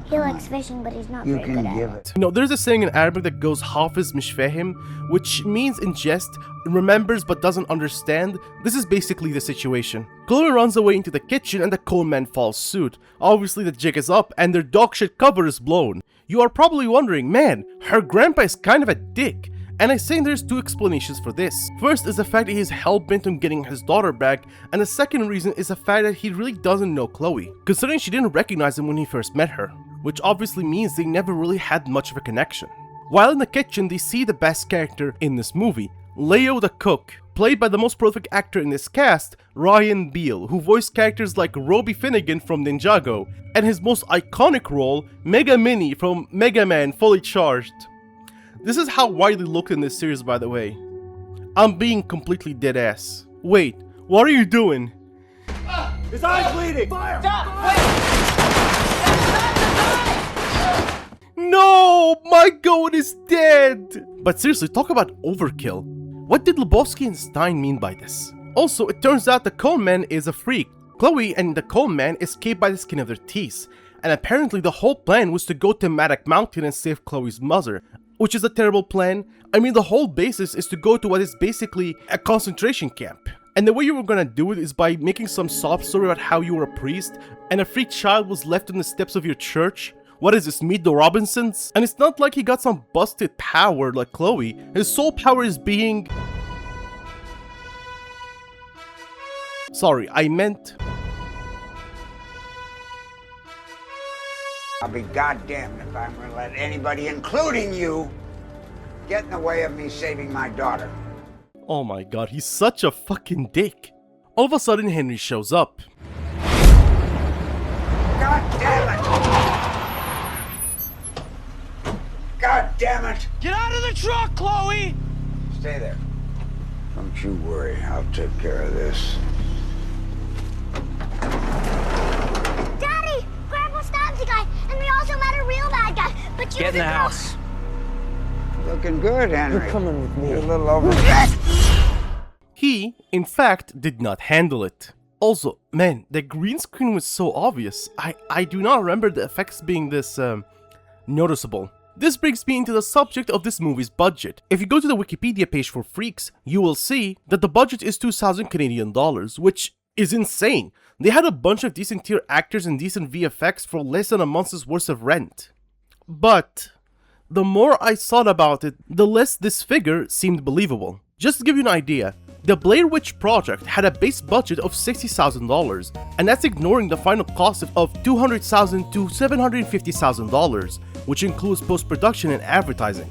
He likes fishing, but he's not very good at it. You know, there's a saying in Arabic that goes Hafiz mish fahim, which means in jest, remembers but doesn't understand. This is basically the situation. Chloe runs away into the kitchen and the Coleman follows suit. Obviously the jig is up and their dog shit cover is blown. You are probably wondering, man, her grandpa is kind of a dick. And I think there's two explanations for this. First is the fact that he's hell-bent on getting his daughter back, and the second reason is the fact that he really doesn't know Chloe, considering she didn't recognize him when he first met her, which obviously means they never really had much of a connection. While in the kitchen, they see the best character in this movie, Leo the Cook, played by the most prolific actor in this cast, Ryan Beale, who voiced characters like Roby Finnegan from Ninjago, and his most iconic role, Mega Mini from Mega Man Fully Charged. This is how Wily looked in this series, by the way. I'm being completely dead ass. Wait, what are you doing? His eye's bleeding! Fire! No! My goat is dead! But seriously, talk about overkill. What did Lebowski and Stein mean by this? Also, it turns out the Cone Man is a freak. Chloe and the Cone Man escape by the skin of their teeth. And apparently the whole plan was to go to Maddock Mountain and save Chloe's mother. Which is a terrible plan. I mean, the whole basis is to go to what is basically a concentration camp. And the way you were gonna do it is by making some sob story about how you were a priest and a freak child was left on the steps of your church. What is this, Meet the Robinsons? And it's not like he got some busted power like Chloe. His sole power is being... Sorry, I meant... I'll be goddamned if I'm gonna let anybody, including you, get in the way of me saving my daughter. Oh my god, he's such a fucking dick. All of a sudden, Henry shows up. God damn it! God damn it! Get out of the truck, Chloe! Stay there. Don't you worry, I'll take care of this. Daddy! Grandpa stabbed the guy, and we also met a real bad guy. But you Get in the house. Looking good, Henry. You're coming with me. You're a little over. He, in fact, did not handle it. Also, man, the green screen was so obvious. I do not remember the effects being this, noticeable. This brings me into the subject of this movie's budget. If you go to the Wikipedia page for Freaks, you will see that the budget is 2,000 Canadian dollars, which is insane. They had a bunch of decent tier actors and decent VFX for less than a month's worth of rent. But the more I thought about it, the less this figure seemed believable. Just to give you an idea, the Blair Witch Project had a base budget of $60,000, and that's ignoring the final cost of $200,000 to $750,000, which includes post-production and advertising.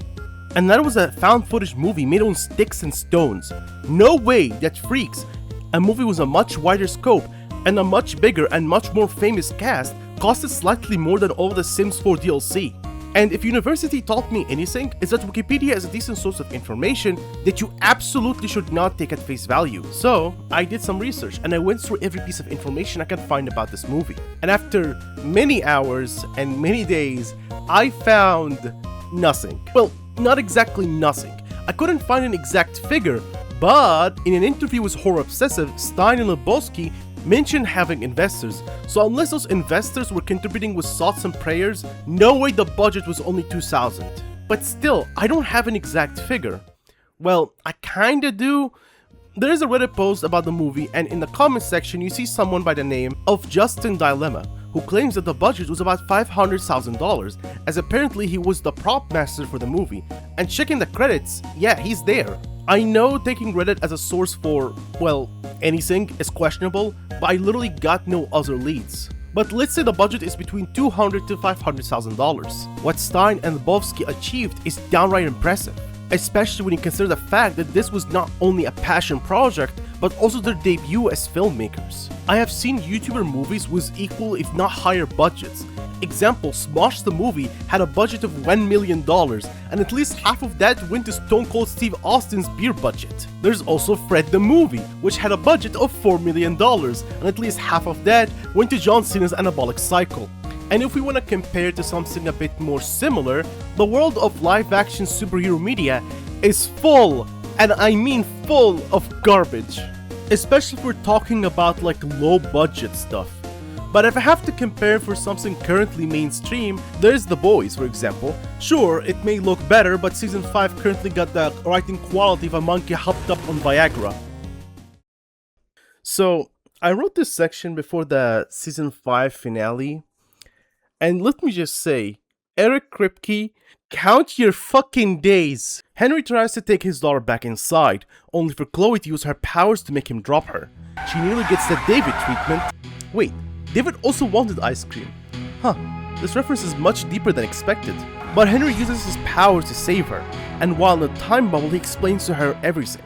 And that was a found footage movie made on sticks and stones. No way that Freaks, a movie with a much wider scope and a much bigger and much more famous cast, costed slightly more than all the Sims 4 DLC. And if university taught me anything, is that Wikipedia is a decent source of information that you absolutely should not take at face value. So, I did some research and I went through every piece of information I could find about this movie. And after many hours and many days, I found nothing. Well, not exactly nothing. I couldn't find an exact figure, but in an interview with Horror Obsessive, Stein and Lebowski mentioned having investors, so unless those investors were contributing with thoughts and prayers, no way the budget was only 2,000. But still, I don't have an exact figure. Well, I kinda do. There is a Reddit post about the movie, and in the comment section you see someone by the name of Justin Dilemma, who claims that the budget was about $500,000, as apparently he was the prop master for the movie. And checking the credits, yeah, he's there. I know taking Reddit as a source for, well, anything is questionable, but I literally got no other leads. But let's say the budget is between $200,000 to $500,000. What Stein and Lebowski achieved is downright impressive, especially when you consider the fact that this was not only a passion project, but also their debut as filmmakers. I have seen YouTuber movies with equal if not higher budgets. Example, Smosh the movie had a budget of $1 million, and at least half of that went to Stone Cold Steve Austin's beer budget. There's also Fred the movie, which had a budget of $4 million, and at least half of that went to John Cena's Anabolic Cycle. And if we want to compare it to something a bit more similar, the world of live-action superhero media is full, and I mean full, of garbage. Especially if we're talking about like low-budget stuff. But if I have to compare for something currently mainstream, there's The Boys, for example. Sure, it may look better, but Season 5 currently got the writing quality of a monkey hopped up on Viagra. So, I wrote this section before the Season 5 finale, and let me just say, Eric Kripke, count your fucking days! Henry tries to take his daughter back inside, only for Chloe to use her powers to make him drop her. She nearly gets the David treatment. Wait, David also wanted ice cream. Huh, this reference is much deeper than expected. but Henry uses his powers to save her, and while in the time bubble he explains to her everything.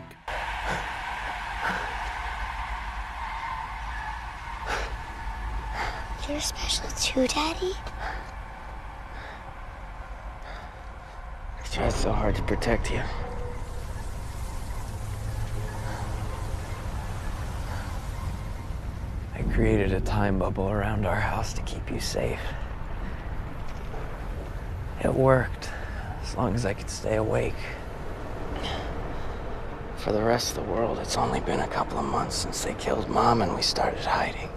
You're special too, Daddy? I tried so hard to protect you. I created a time bubble around our house to keep you safe. It worked, as long as I could stay awake. For the rest of the world, it's only been a couple of months since they killed Mom and we started hiding.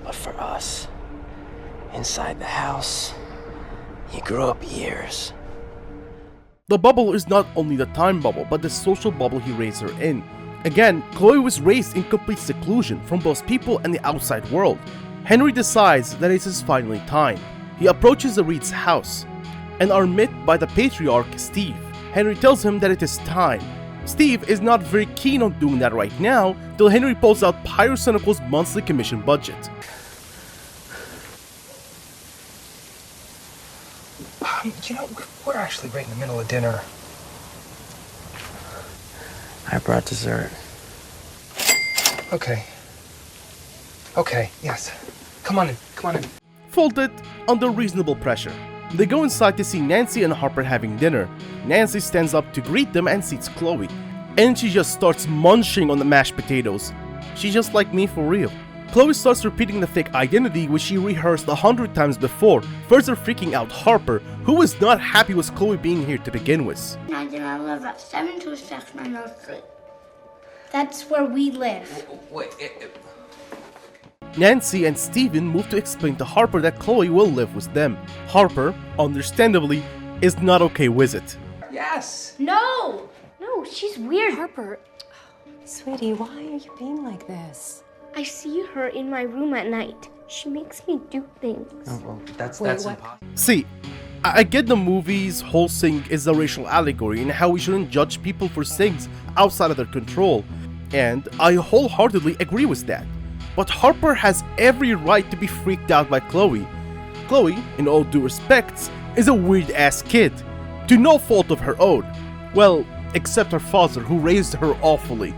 But for us, inside the house, he grew up years. The bubble is not only the time bubble, but the social bubble he raised her in. Again, Chloe was raised in complete seclusion from both people and the outside world. Henry decides that it is finally time. He approaches the Reed's house and are met by the patriarch, Steve. Henry tells him that it is time. Steve is not very keen on doing that right now, till Henry pulls out Pyrocynical's monthly commission budget. You know, we're actually right in the middle of dinner. I brought dessert. Okay. Okay, yes. Come on in. Folded under reasonable pressure. They go inside to see Nancy and Harper having dinner. Nancy stands up to greet them and seats Chloe, and she just starts munching on the mashed potatoes. She's just like me for real. Chloe starts repeating the fake identity which she rehearsed 100 times before, further freaking out Harper, who was not happy with Chloe being here to begin with. I live at 726 Monroe Street. That's where we live. Wait, Nancy and Steven move to explain to Harper that Chloe will live with them. Harper, understandably, is not okay with it. Yes! No, she's weird. Harper, sweetie, why are you being like this? I see her in my room at night. She makes me do things. Oh, well, that's Wait, impossible. See, I get the movie's whole thing is a racial allegory and how we shouldn't judge people for things outside of their control, and I wholeheartedly agree with that. But Harper has every right to be freaked out by Chloe. Chloe, in all due respects, is a weird-ass kid, to no fault of her own. Well, except her father, who raised her awfully.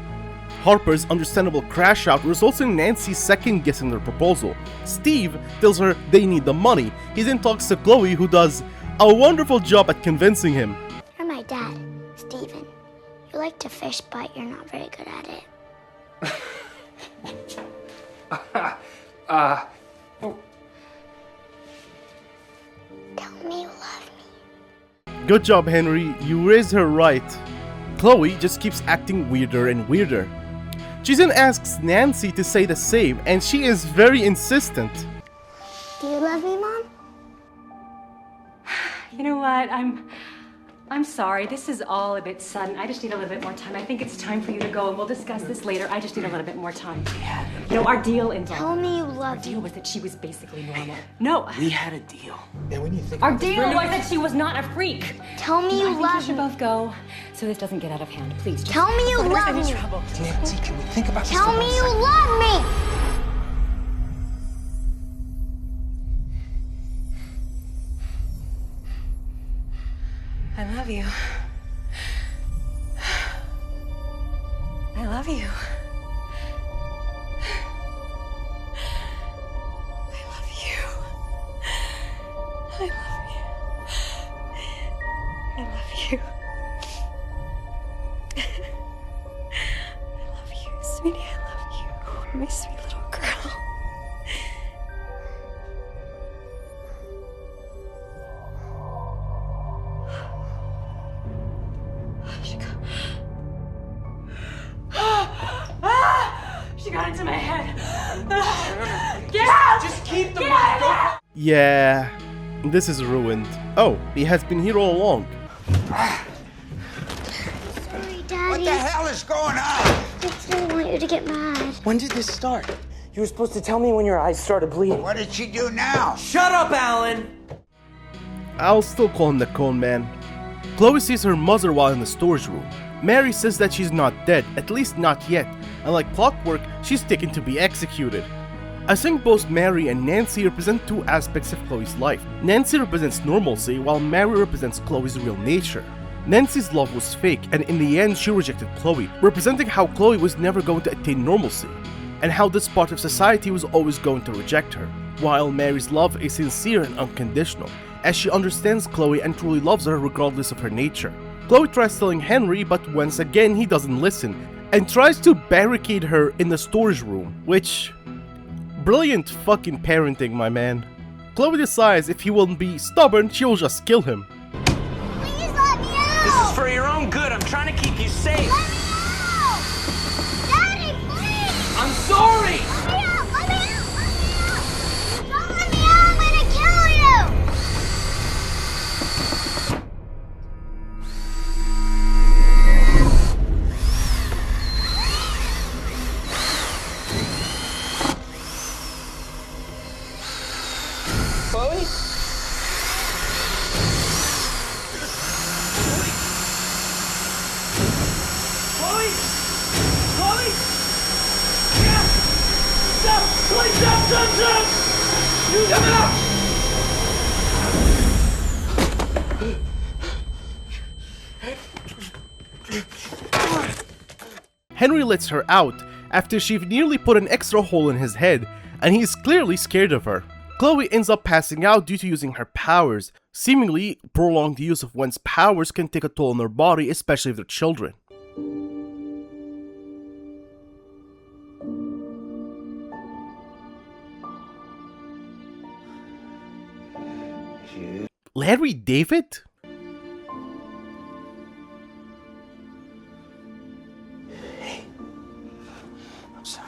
Harper's understandable crash out results in Nancy second-guessing their proposal. Steve tells her they need the money. He then talks to Chloe, who does a wonderful job at convincing him. You're my dad, Steven. You like to fish, but you're not very good at it. Tell me you love me. Good job, Henry. You raised her right. Chloe just keeps acting weirder and weirder. She then asks Nancy to say the same, and she is very insistent. Do you love me, Mom? You know what? I'm sorry. This is all a bit sudden. I just need a little bit more time. I think it's time for you to go, and we'll discuss this later. I just need a little bit more time. You know, our deal involved. Tell me you love Our deal was that she was basically normal. No. We had a deal. And when you think Our deal was that she was not a freak. Tell me you I think love you should me. both go, so this doesn't get out of hand. Please, just Tell me you don't get love in me. trouble. Nancy, can we think about this Tell for me 1 you second? love me. I love you. I love you. I love you. I love you. I love you. I love you, sweetie. I love you. My sweet little girl. She got into my head. Get out! Just keep the Get money. out! Yeah, this is ruined. Oh, he has been here all along. Sorry, Daddy. What the hell is going on? I just didn't want you to get mad. When did this start? You were supposed to tell me when your eyes started bleeding. What did she do now? Shut up, Alan! I'll still call him the Cone Man. Chloe sees her mother while in the storage room. Mary says that she's not dead, at least not yet, and like clockwork, she's taken to be executed. I think both Mary and Nancy represent two aspects of Chloe's life. Nancy represents normalcy, while Mary represents Chloe's real nature. Nancy's love was fake, and in the end she rejected Chloe, representing how Chloe was never going to attain normalcy, and how this part of society was always going to reject her. While Mary's love is sincere and unconditional, as she understands Chloe and truly loves her regardless of her nature. Chloe tries telling Henry, but once again he doesn't listen, and tries to barricade her in the storage room, which... brilliant fucking parenting, my man. Chloe decides if he will be stubborn, she will just kill him. Please let me out! This is for your own good. I'm trying to keep you safe. Let me out! Daddy, please! I'm sorry! Let me out! Let me out! Let me out! Don't let me out! I'm gonna kill you! Chloe? Chloe? Chloe? Yeah! Stop! Chloe, stop! You come out! Henry lets her out after she nearly put an extra hole in his head, and he is clearly scared of her. Chloe ends up passing out due to using her powers. Seemingly, prolonged use of one's powers can take a toll on their body, especially if they're children. Larry David? I'm sorry.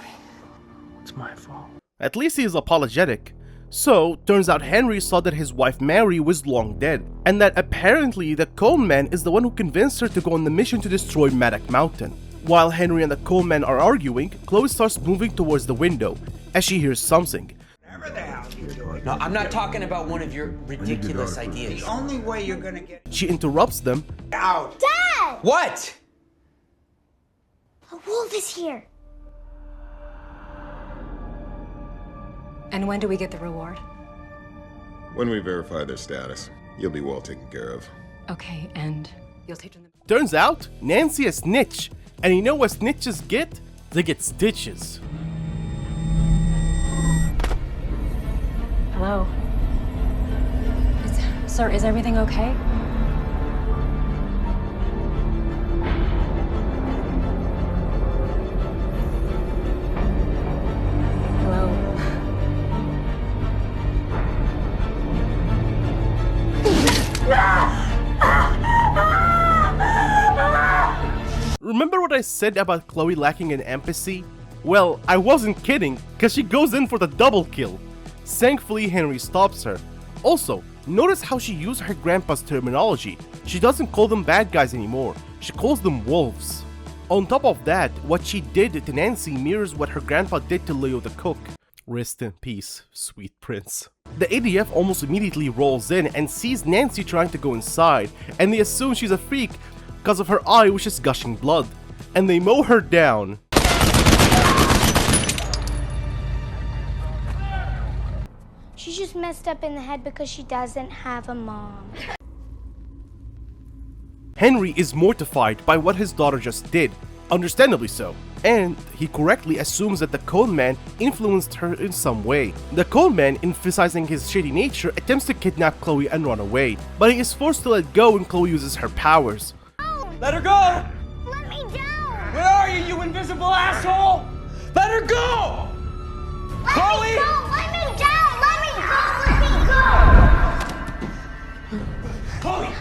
It's my fault. At least he is apologetic. So, turns out Henry saw that his wife Mary was long dead, and that apparently the Cone Man is the one who convinced her to go on the mission to destroy Maddock Mountain. While Henry and the Cone Man are arguing, Chloe starts moving towards the window, as she hears something. No, I'm not talking about one of your ridiculous ideas. The only way you're gonna get She interrupts them. out. Dad! What? A wolf is here. And when do we get the reward? When we verify their status, you'll be well taken care of. Okay, and you'll take them. Turns out, Nancy is snitch, and you know what snitches get? They get stitches. Hello? Sir, is everything okay? Hello? Remember what I said about Chloe lacking in empathy? Well, I wasn't kidding, cause she goes in for the double kill. Thankfully, Henry stops her. Also, notice how she used her grandpa's terminology. She doesn't call them bad guys anymore, she calls them wolves. On top of that, what she did to Nancy mirrors what her grandpa did to Leo the cook. Rest in peace, sweet prince. The ADF almost immediately rolls in and sees Nancy trying to go inside, and they assume she's a freak because of her eye which is gushing blood, and they mow her down. She's just messed up in the head because she doesn't have a mom. Henry is mortified by what his daughter just did, understandably so, and he correctly assumes that the Cone Man influenced her in some way. The Cone Man, emphasizing his shady nature, attempts to kidnap Chloe and run away, but he is forced to let go when Chloe uses her powers. Let her go! Let me down! Where are you, you invisible asshole? Let her go! Chloe! Let me down! Let me go! Let me go! Chloe!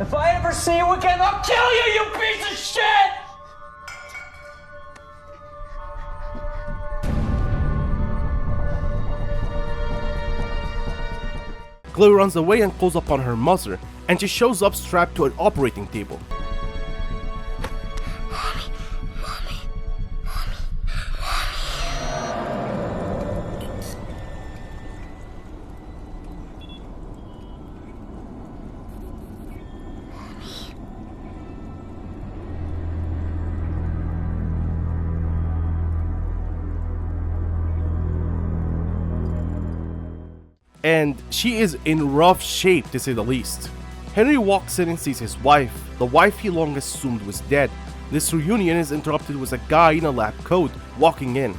If I ever see you again, I'll kill you, you piece of shit! Chloe runs away and calls upon her mother, and she shows up strapped to an operating table. and she is in rough shape to say the least. Henry walks in and sees his wife, the wife he long assumed was dead. This reunion is interrupted with a guy in a lab coat walking in.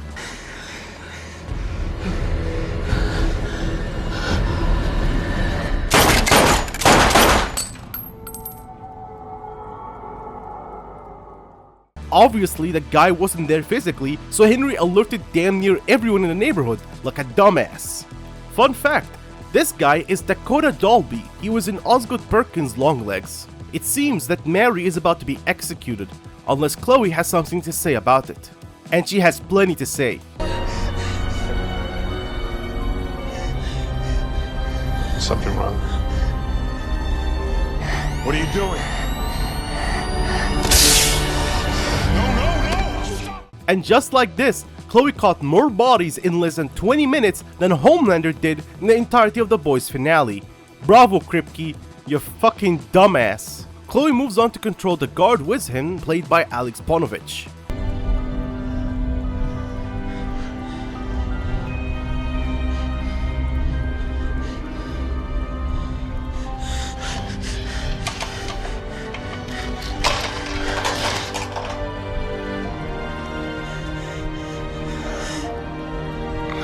Obviously, the guy wasn't there physically, so Henry alerted damn near everyone in the neighborhood, like a dumbass. Fun fact, this guy is Dakota Dolby. He was in Osgood Perkins' Longlegs. It seems that Mary is about to be executed, unless Chloe has something to say about it. And she has plenty to say. Something wrong? What are you doing? And just like this, Chloe caught more bodies in less than 20 minutes than Homelander did in the entirety of The Boys finale. Bravo, Kripke, you fucking dumbass. Chloe moves on to control the guard with him, played by Alex Ponovich.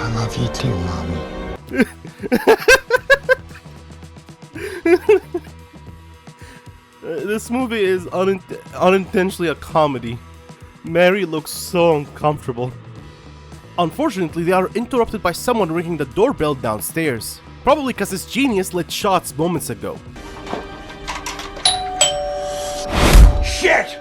I love you too, Mommy. This movie is unintentionally a comedy. Mary looks so uncomfortable. Unfortunately, they are interrupted by someone ringing the doorbell downstairs. Probably because this genius lit shots moments ago. Shit!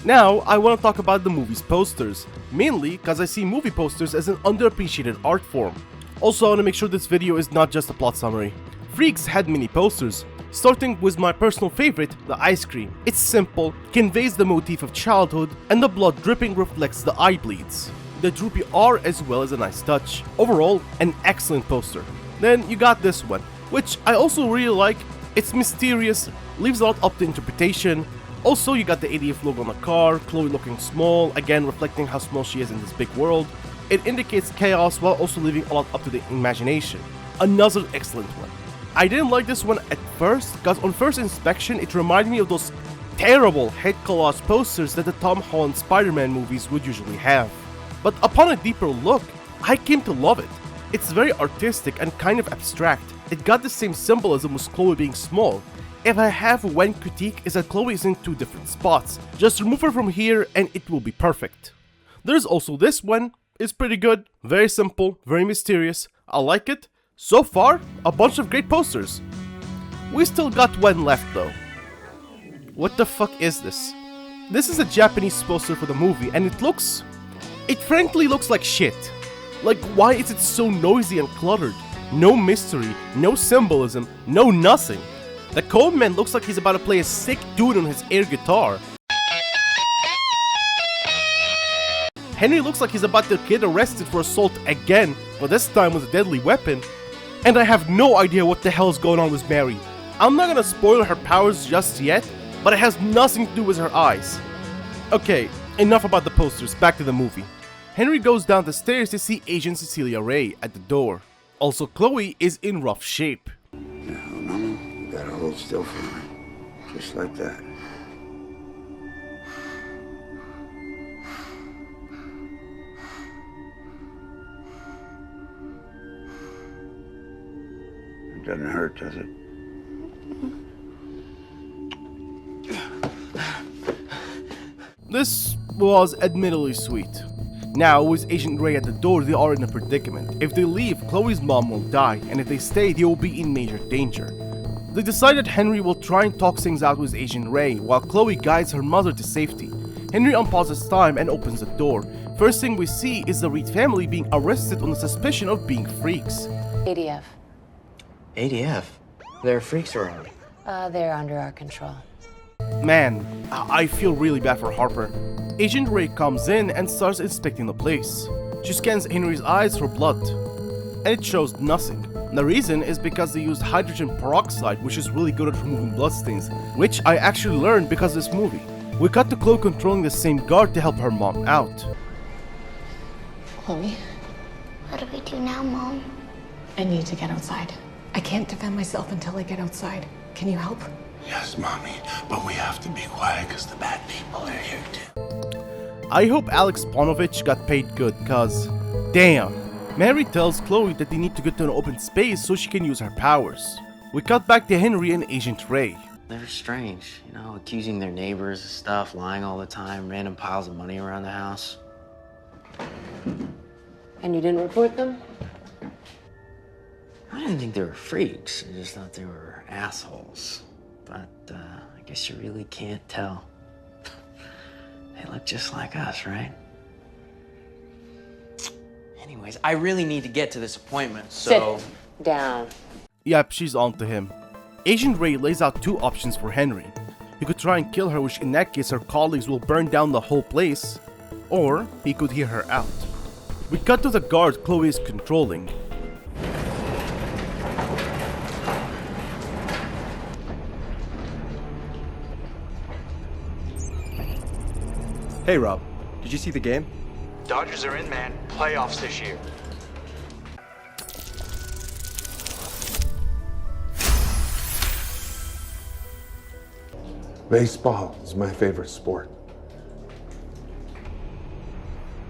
Now, I want to talk about the movie's posters, mainly because I see movie posters as an underappreciated art form. Also, I want to make sure this video is not just a plot summary. Freaks had many posters, starting with my personal favorite, the ice cream. It's simple, conveys the motif of childhood, and the blood dripping reflects the eye bleeds. The droopy R as well as a nice touch. Overall, an excellent poster. Then you got this one, which I also really like. It's mysterious, leaves a lot up to interpretation. Also, you got the ADF logo on the car, Chloe looking small, again reflecting how small she is in this big world. It indicates chaos while also leaving a lot up to the imagination. Another excellent one. I didn't like this one at first, because on first inspection it reminded me of those terrible head collage posters that the Tom Holland Spider-Man movies would usually have. But upon a deeper look, I came to love it. It's very artistic and kind of abstract. It got the same symbolism with Chloe being small. If I have one critique is that Chloe is in two different spots. Just remove her from here and it will be perfect. There's also this one. It's pretty good, very simple, very mysterious. I like it. So far, a bunch of great posters. We still got one left though. What the fuck is this? This is a Japanese poster for the movie and it frankly looks like shit. Like, why is it so noisy and cluttered? No mystery, no symbolism, no nothing. The Cone Man looks like he's about to play a sick dude on his air guitar. Henry looks like he's about to get arrested for assault again, but this time with a deadly weapon. And I have no idea what the hell is going on with Mary. I'm not gonna spoil her powers just yet, but it has nothing to do with her eyes. Okay, enough about the posters, back to the movie. Henry goes down the stairs to see Agent Cecilia Ray at the door. Also, Chloe is in rough shape. Gotta hold still for me. Just like that. It doesn't hurt, does it? This was admittedly sweet. Now, with Agent Ray at the door, they are in a predicament. If they leave, Chloe's mom will die, and if they stay, they will be in major danger. They decided Henry will try and talk things out with Agent Ray, while Chloe guides her mother to safety. Henry unpauses time and opens the door. First thing we see is the Reed family being arrested on the suspicion of being freaks. ADF. ADF? There are freaks around. They're under our control. Man, I feel really bad for Harper. Agent Ray comes in and starts inspecting the place. She scans Henry's eyes for blood, and it shows nothing. The reason is because they used hydrogen peroxide, which is really good at removing bloodstains, which I actually learned because of this movie. We cut to Chloe controlling the same guard to help her mom out. Chloe, What do we do now, Mom? I need to get outside. I can't defend myself until I get outside. Can you help? Yes, Mommy, but we have to be quiet because the bad people are here too. I hope Alex Panovich got paid good, cause damn. Mary tells Chloe that they need to get to an open space so she can use her powers. We cut back to Henry and Agent Ray. They're strange, you know, accusing their neighbors of stuff, lying all the time, random piles of money around the house. And you didn't report them? I didn't think they were freaks. I just thought they were assholes. But I guess you really can't tell. They look just like us, right? Anyways, I really need to get to this appointment, so... Sit down. Yep, she's on to him. Agent Ray lays out two options for Henry. He could try and kill her, which in that case her colleagues will burn down the whole place. Or he could hear her out. We cut to the guard Chloe is controlling. Hey Rob, did you see the game? Dodgers are in, man. Playoffs this year. Baseball is my favorite sport.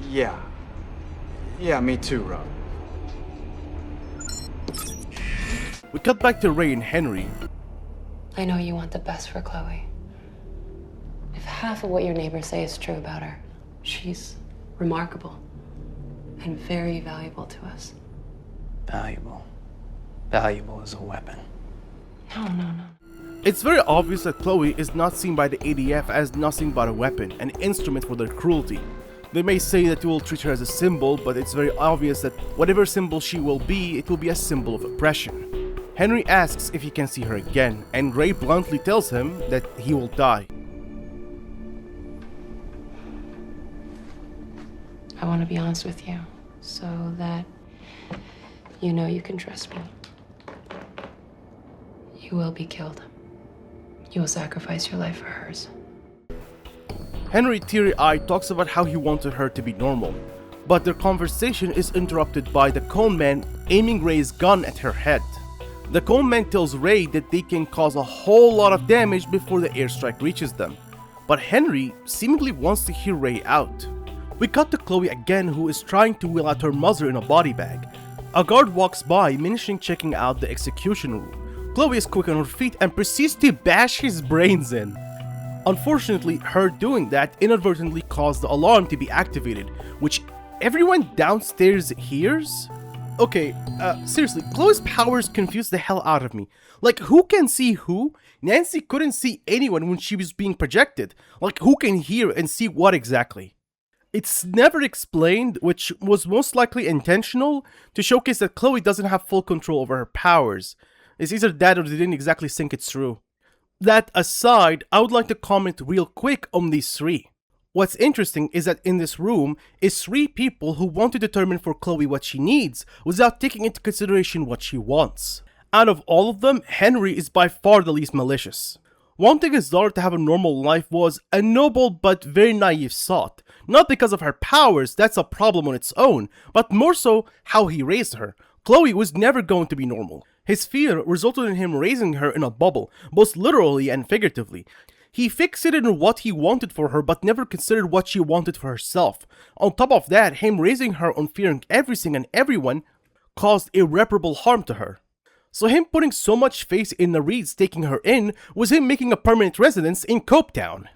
Yeah. Yeah, me too, Rob. We cut back to Ray and Henry. I know you want the best for Chloe. If half of what your neighbors say is true about her, she's remarkable and very valuable to us. Valuable. Valuable as a weapon. No. It's very obvious that Chloe is not seen by the ADF as nothing but a weapon, an instrument for their cruelty. They may say that you will treat her as a symbol, but it's very obvious that whatever symbol she will be, it will be a symbol of oppression. Henry asks if he can see her again, and Ray bluntly tells him that he will die. I want to be honest with you so that you know you can trust me. You will be killed. You will sacrifice your life for hers. Henry, teary-eyed, talks about how he wanted her to be normal, but their conversation is interrupted by the Cone Man aiming Ray's gun at her head. The Cone Man tells Ray that they can cause a whole lot of damage before the airstrike reaches them, but Henry seemingly wants to hear Ray out. We cut to Chloe again, who is trying to wheel out her mother in a body bag. A guard walks by, mentioning checking out the execution room. Chloe is quick on her feet and proceeds to bash his brains in. Unfortunately, her doing that inadvertently caused the alarm to be activated, which everyone downstairs hears? Okay, seriously, Chloe's powers confuse the hell out of me. Like, who can see who? Nancy couldn't see anyone when she was being projected. Like, who can hear and see what exactly? It's never explained, which was most likely intentional, to showcase that Chloe doesn't have full control over her powers. It's either that or they didn't exactly think it through. That aside, I would like to comment real quick on these three. What's interesting is that in this room is three people who want to determine for Chloe what she needs without taking into consideration what she wants. Out of all of them, Henry is by far the least malicious. Wanting his daughter to have a normal life was a noble but very naive thought. Not because of her powers, that's a problem on its own, but more so how he raised her. Chloe was never going to be normal. His fear resulted in him raising her in a bubble, both literally and figuratively. He fixated on what he wanted for her but never considered what she wanted for herself. On top of that, him raising her on fearing everything and everyone caused irreparable harm to her. So him putting so much faith in the Reeds taking her in was him making a permanent residence in Copetown.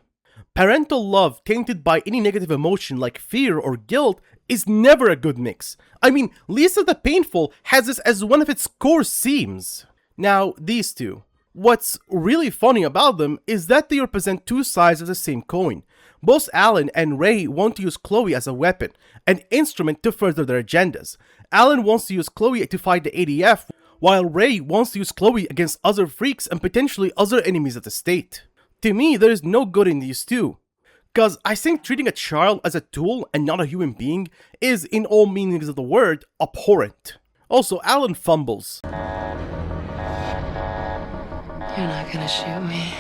Parental love tainted by any negative emotion like fear or guilt is never a good mix. I mean, Lisa the Painful has this as one of its core themes. Now, these two. What's really funny about them is that they represent two sides of the same coin. Both Alan and Ray want to use Chloe as a weapon, an instrument to further their agendas. Alan wants to use Chloe to fight the ADF, while Ray wants to use Chloe against other freaks and potentially other enemies of the state. To me, there is no good in these two. Cause I think treating a child as a tool and not a human being is, in all meanings of the word, abhorrent. Also, Alan fumbles. You're not gonna shoot me.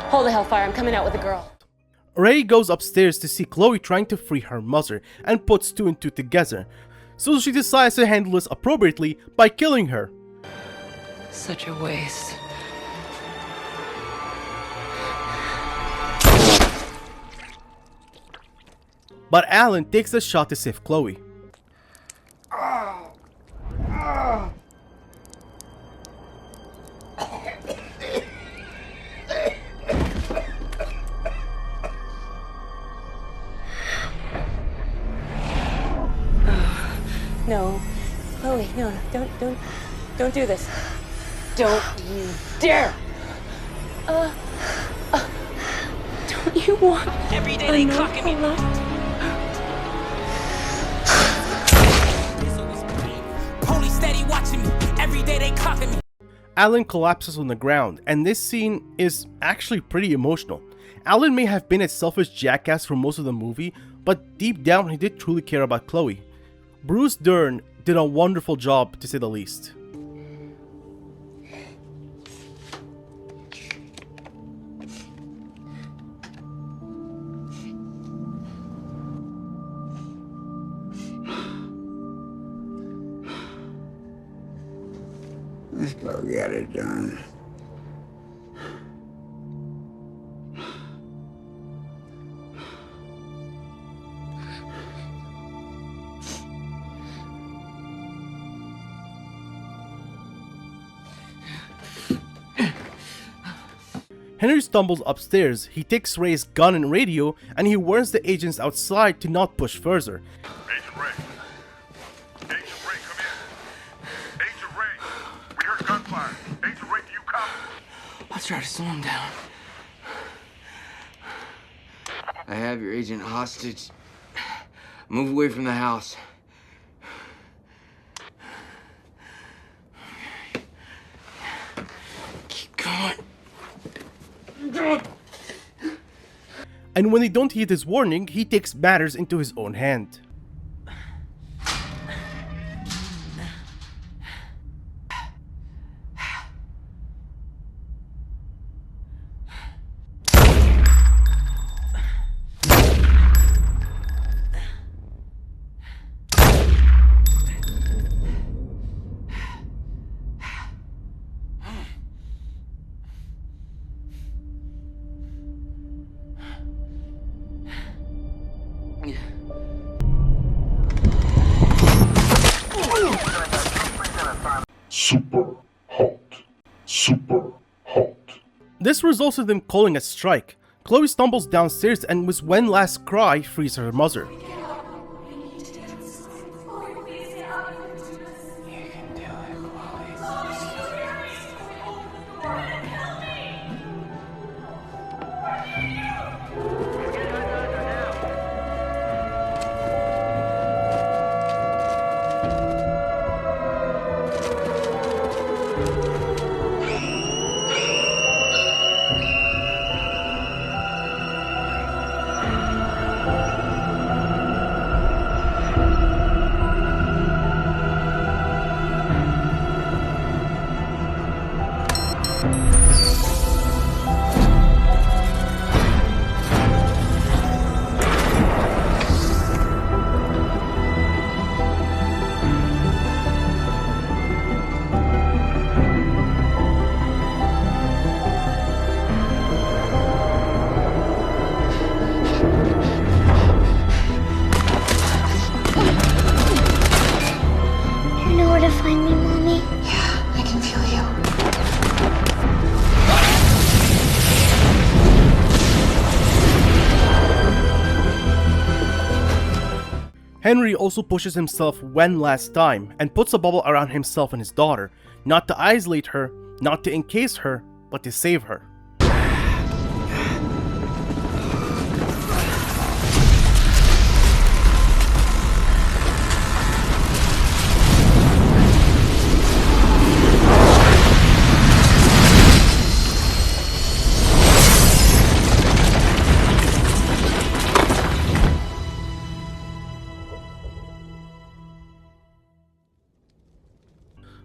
Hold the hellfire, I'm coming out with a girl. Ray goes upstairs to see Chloe trying to free her mother and puts two and two together, so she decides to handle this appropriately by killing her. Such a waste. But Alan takes a shot to save Chloe. No, Chloe, no, don't do this. Don't you dare! Don't you want every day they clocking me? Police steady watching me. Every day they clocking me. Alan collapses on the ground, and this scene is actually pretty emotional. Alan may have been a selfish jackass for most of the movie, but deep down he did truly care about Chloe. Bruce Dern did a wonderful job, to say the least. Let's go get it done. Henry stumbles upstairs, he takes Ray's gun and radio, and he warns the agents outside to not push further. Agent Ray. Agent Ray, come in. Agent Ray. We heard gunfire. Agent Ray, do you copy? I'll try to slow him down. I have your agent hostage. Move away from the house. Keep going. And when they don't heed his warning, he takes matters into his own hand. Super hot. This results in them calling a strike. Chloe stumbles downstairs and with one last cry frees her mother. Henry also pushes himself one last time and puts a bubble around himself and his daughter. Not to isolate her, not to encase her, but to save her.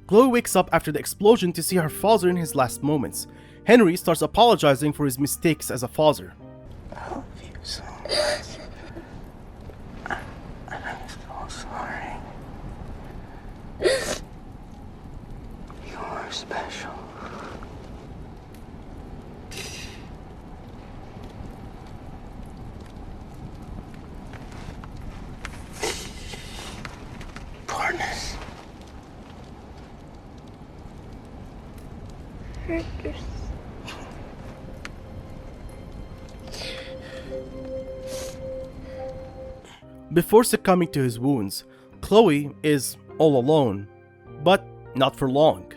Chloe wakes up after the explosion to see her father in his last moments. Henry starts apologizing for his mistakes as a father. I love you so much. I'm so sorry. You're special. Partners. Before succumbing to his wounds, Chloe is all alone, but not for long.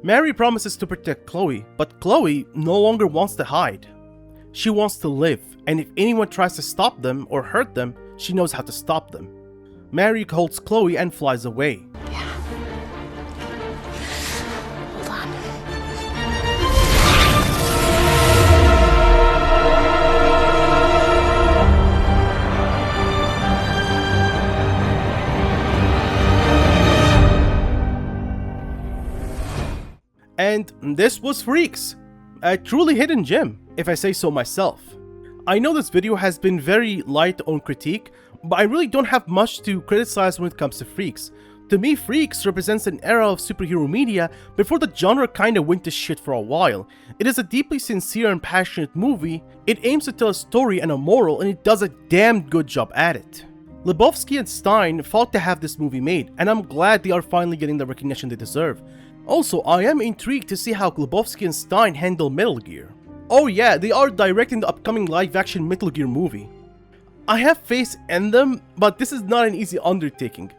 Mary promises to protect Chloe, but Chloe no longer wants to hide. She wants to live, and if anyone tries to stop them or hurt them, she knows how to stop them. Mary holds Chloe and flies away. Hold on. And this was Freaks, a truly hidden gem, if I say so myself. I know this video has been very light on critique, but I really don't have much to criticize when it comes to Freaks. To me, Freaks represents an era of superhero media before the genre kinda went to shit for a while. It is a deeply sincere and passionate movie, it aims to tell a story and a moral, and it does a damn good job at it. Lebowski and Stein fought to have this movie made, and I'm glad they are finally getting the recognition they deserve. Also, I am intrigued to see how Lebowski and Stein handle Metal Gear. Oh yeah, they are directing the upcoming live-action Metal Gear movie. I have faith in them, but this is not an easy undertaking.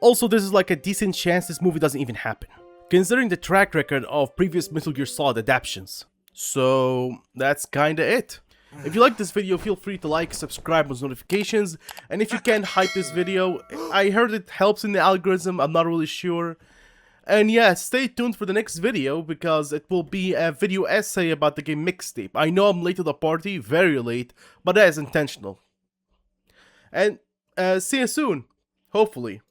Also, this is like a decent chance this movie doesn't even happen, considering the track record of previous Metal Gear Solid adaptations. So, that's kinda it. If you like this video, feel free to like, subscribe with notifications, and if you can, hype this video. I heard it helps in the algorithm, I'm not really sure. And yeah, stay tuned for the next video, because it will be a video essay about the game Mixtape. I know I'm late to the party, very late, but that is intentional. And see you soon, hopefully.